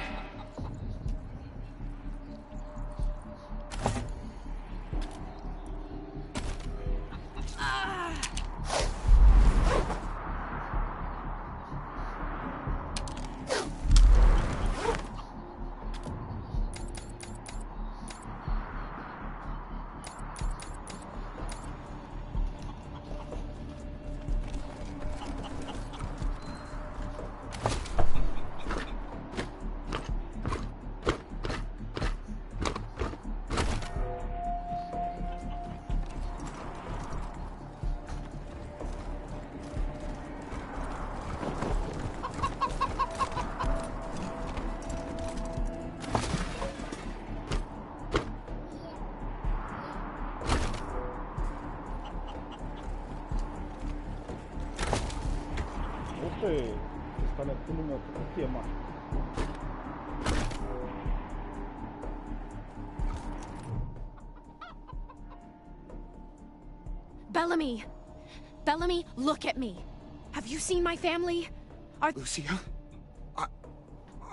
ты! Пистолет-пулемет, это тема. Bellamy! Bellamy, look at me. Have you seen my family? Are... Lucia?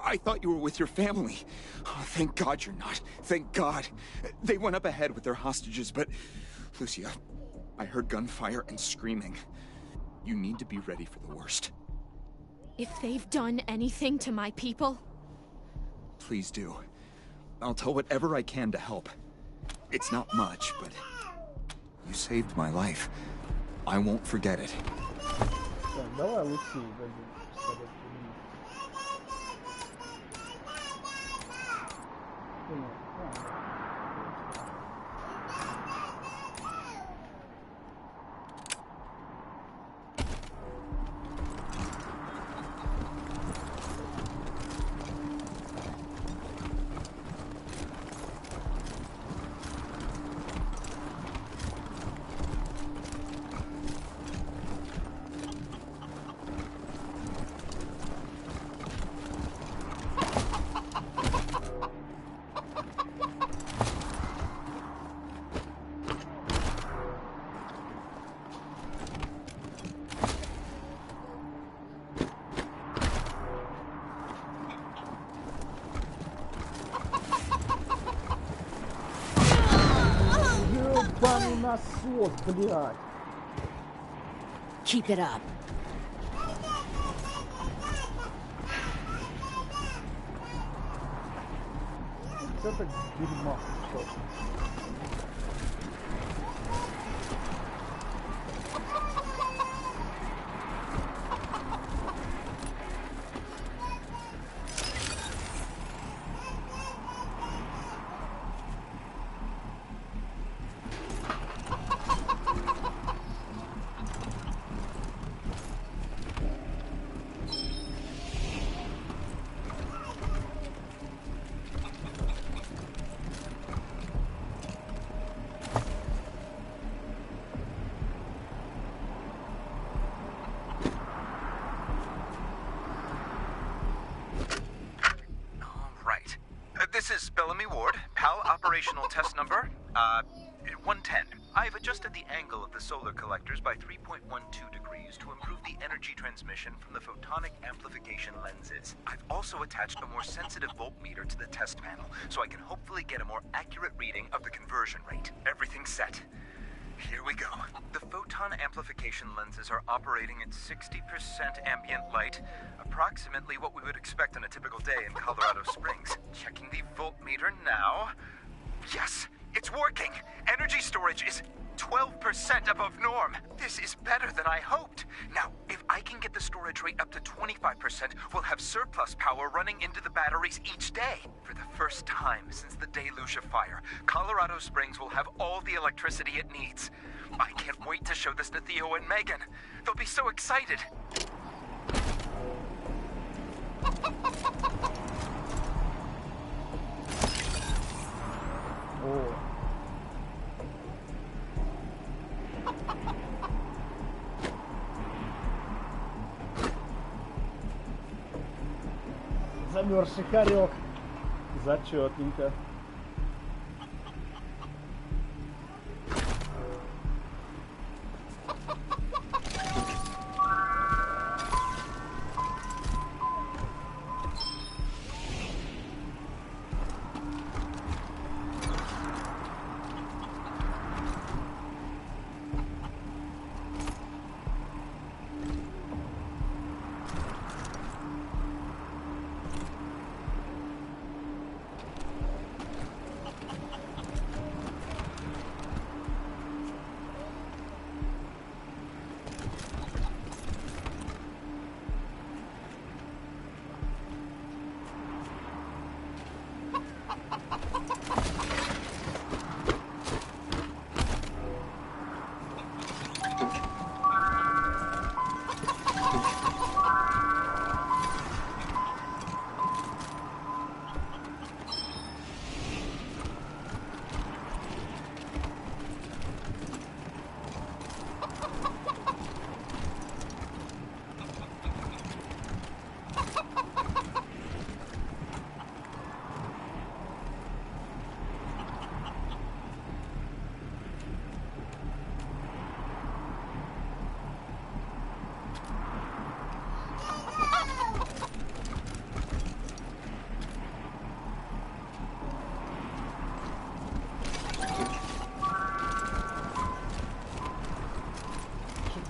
I thought you were with your family. Oh, thank God you're not. Thank God. They went up ahead with their hostages, but... Lucia, I heard gunfire and screaming. You need to be ready for the worst. If they've done anything to my people... Please do. I'll tell whatever I can to help. It's not much, but... You saved my life. I won't forget it. Так, давай лучи дадим пистолет-пулемет. Ебаный насос, блядь! Keep it up. Вот это дерьмо. This is Bellamy Ward, PAL operational test number, 110. I've adjusted the angle of the solar collectors by 3.12 degrees to improve the energy transmission from the photonic amplification lenses. I've also attached a more sensitive voltmeter to the test panel, so I can hopefully get a more accurate reading of the conversion rate. Everything's set. Here we go. The photon amplification lenses are operating at 60% ambient light, approximately what we would expect on a typical day in Colorado Springs. Checking the voltmeter now. Yes, it's working! Energy storage is 12% above norm. This is better than I hoped. Now, if I can get the storage rate up to 25%, we'll have surplus power running into the batteries each day. For the first time since the deluge of fire, Colorado Springs will have all the electricity it needs. I can't wait to show this to Theo and Megan. They'll be so excited. Oh. Замерзший хорек. Зачетненько.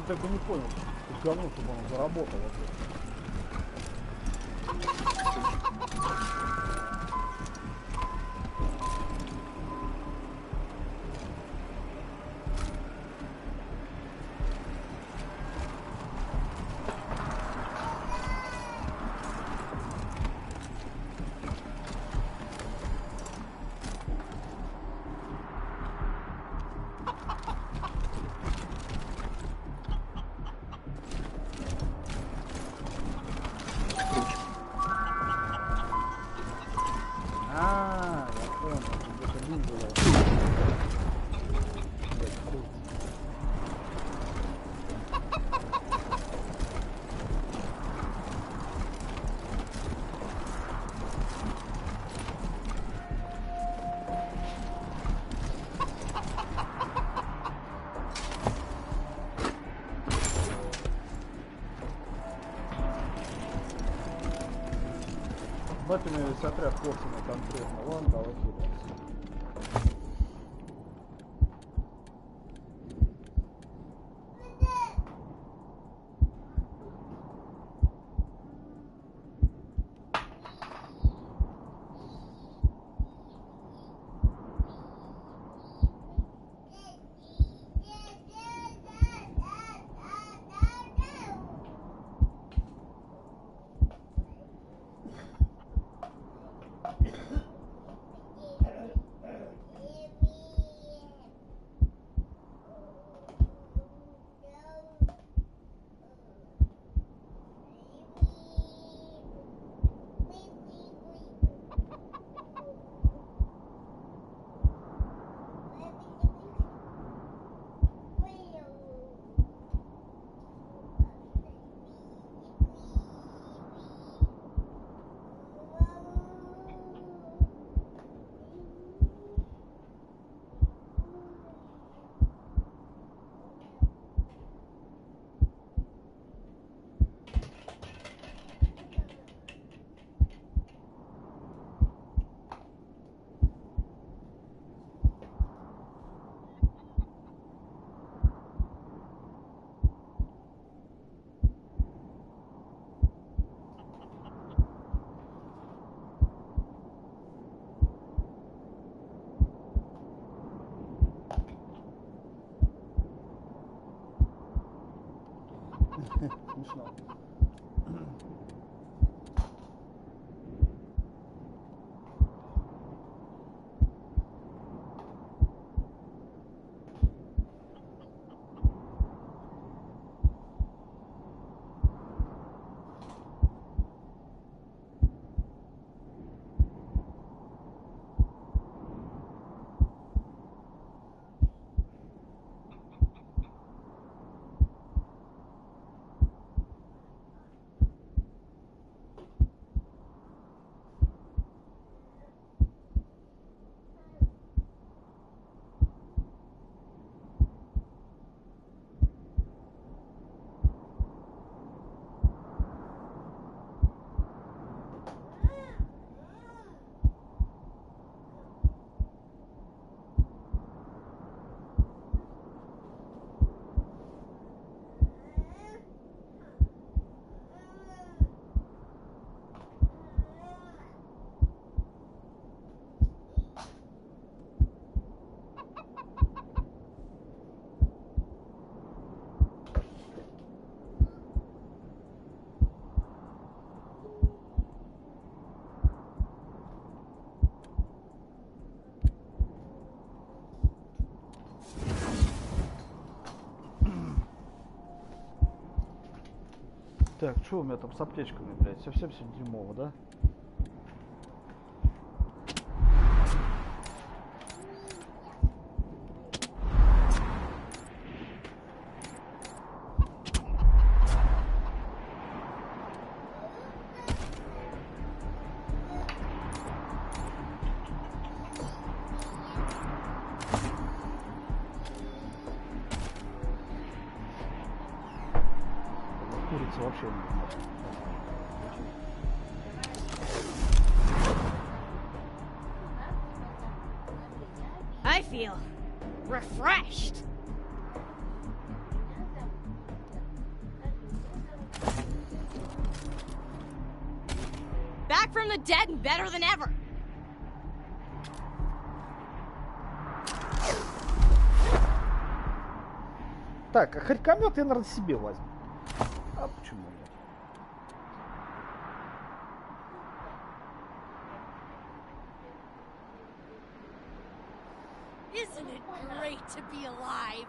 так и не понял, что говно, чтобы он заработал. Батями весь отряд порциями конкретно. Ладно, давай кидаемся. Смешно. Так, что у меня там с аптечками, блядь? Совсем все дерьмово, да? Курица вообще не может. I feel refreshed. back from the dead and better than ever. Так, а хорькомет я, наверное, себе возьму. А почему нет? Isn't it great to be alive?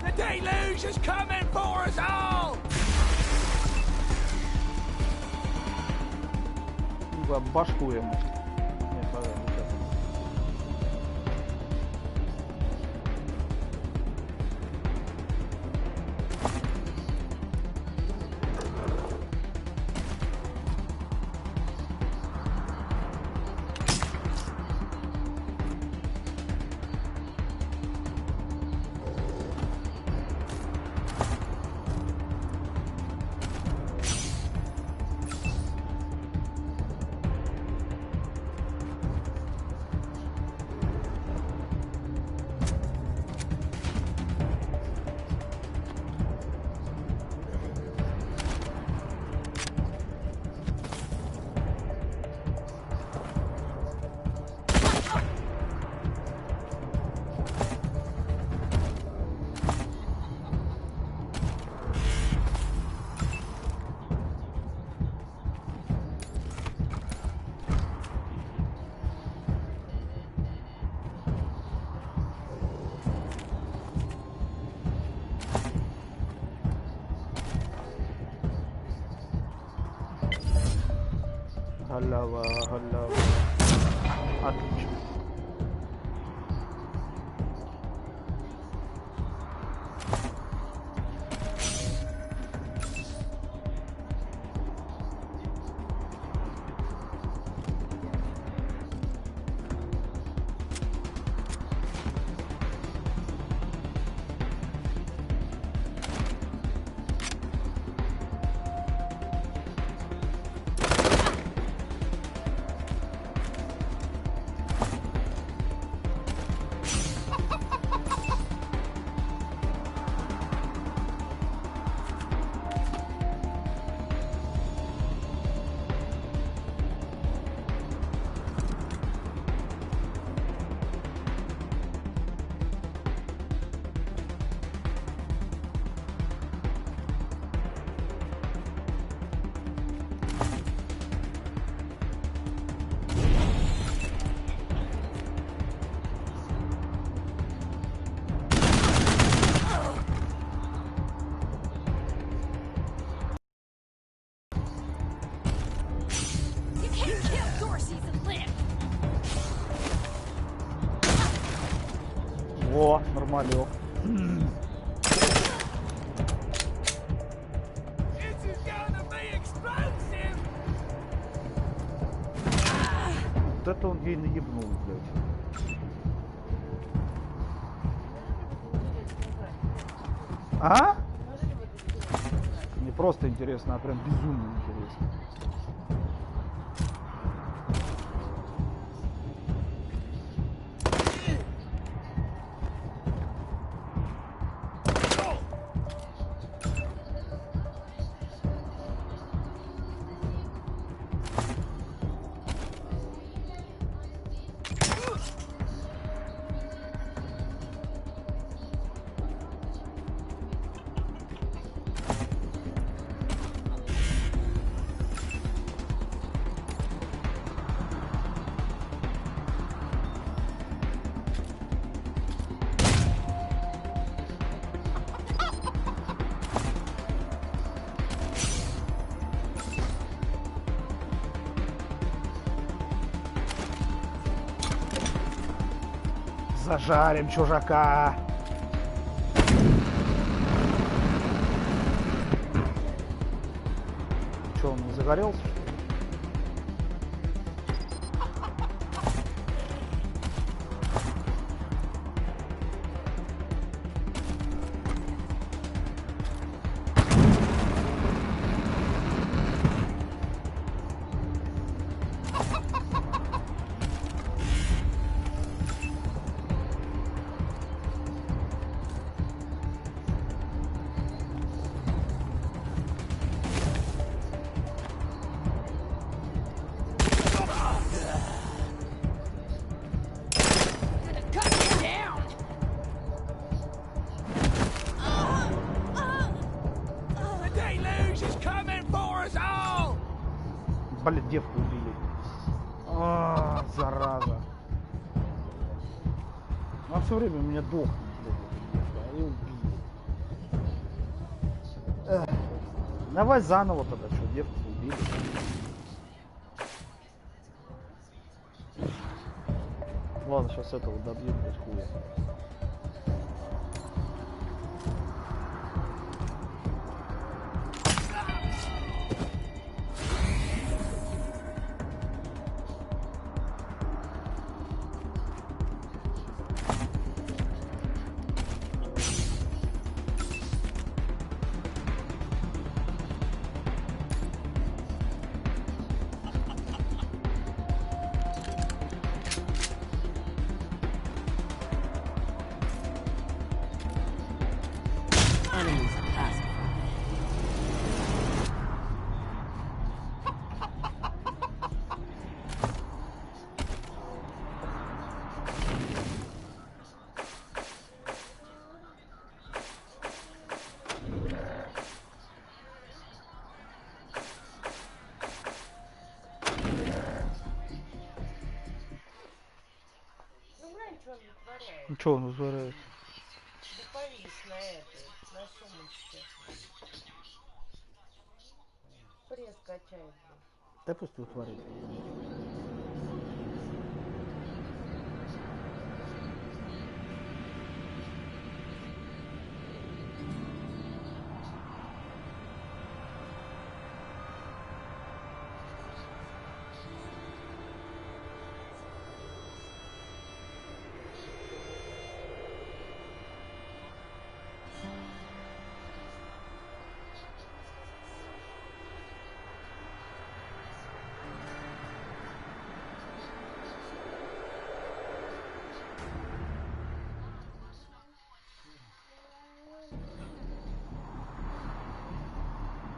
The deluge is coming for us all! Башку ему. Нет, пожалуйста. Халява, халява. Отлично. You can't kill Dorseys and live. Во, нормалек. This is gonna be expensive. Вот это он ей наебнул, блядь. А? Не просто интересно, а прям безумно интересно. Зажарим чужака. Че, он не загорелся, что ли? Блин, девку убили. А, зараза. Она все время у меня дохнет, блядь, и убили. Эх. Давай заново тогда, что, девку убили. Ладно, сейчас этого добьем, без хуя. Ну что он вытворяет? Да повис на этой, на сумочке. Пресс качает. Да пусть вытворит.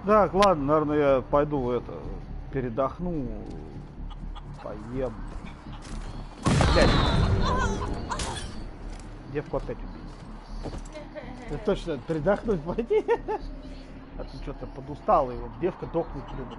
Так, ладно, наверное, я пойду передохну, поем. Блядь. Девку опять убили. Это точно, передохнуть пойти. А ты что-то подустал, и вот девка дохнуть любит.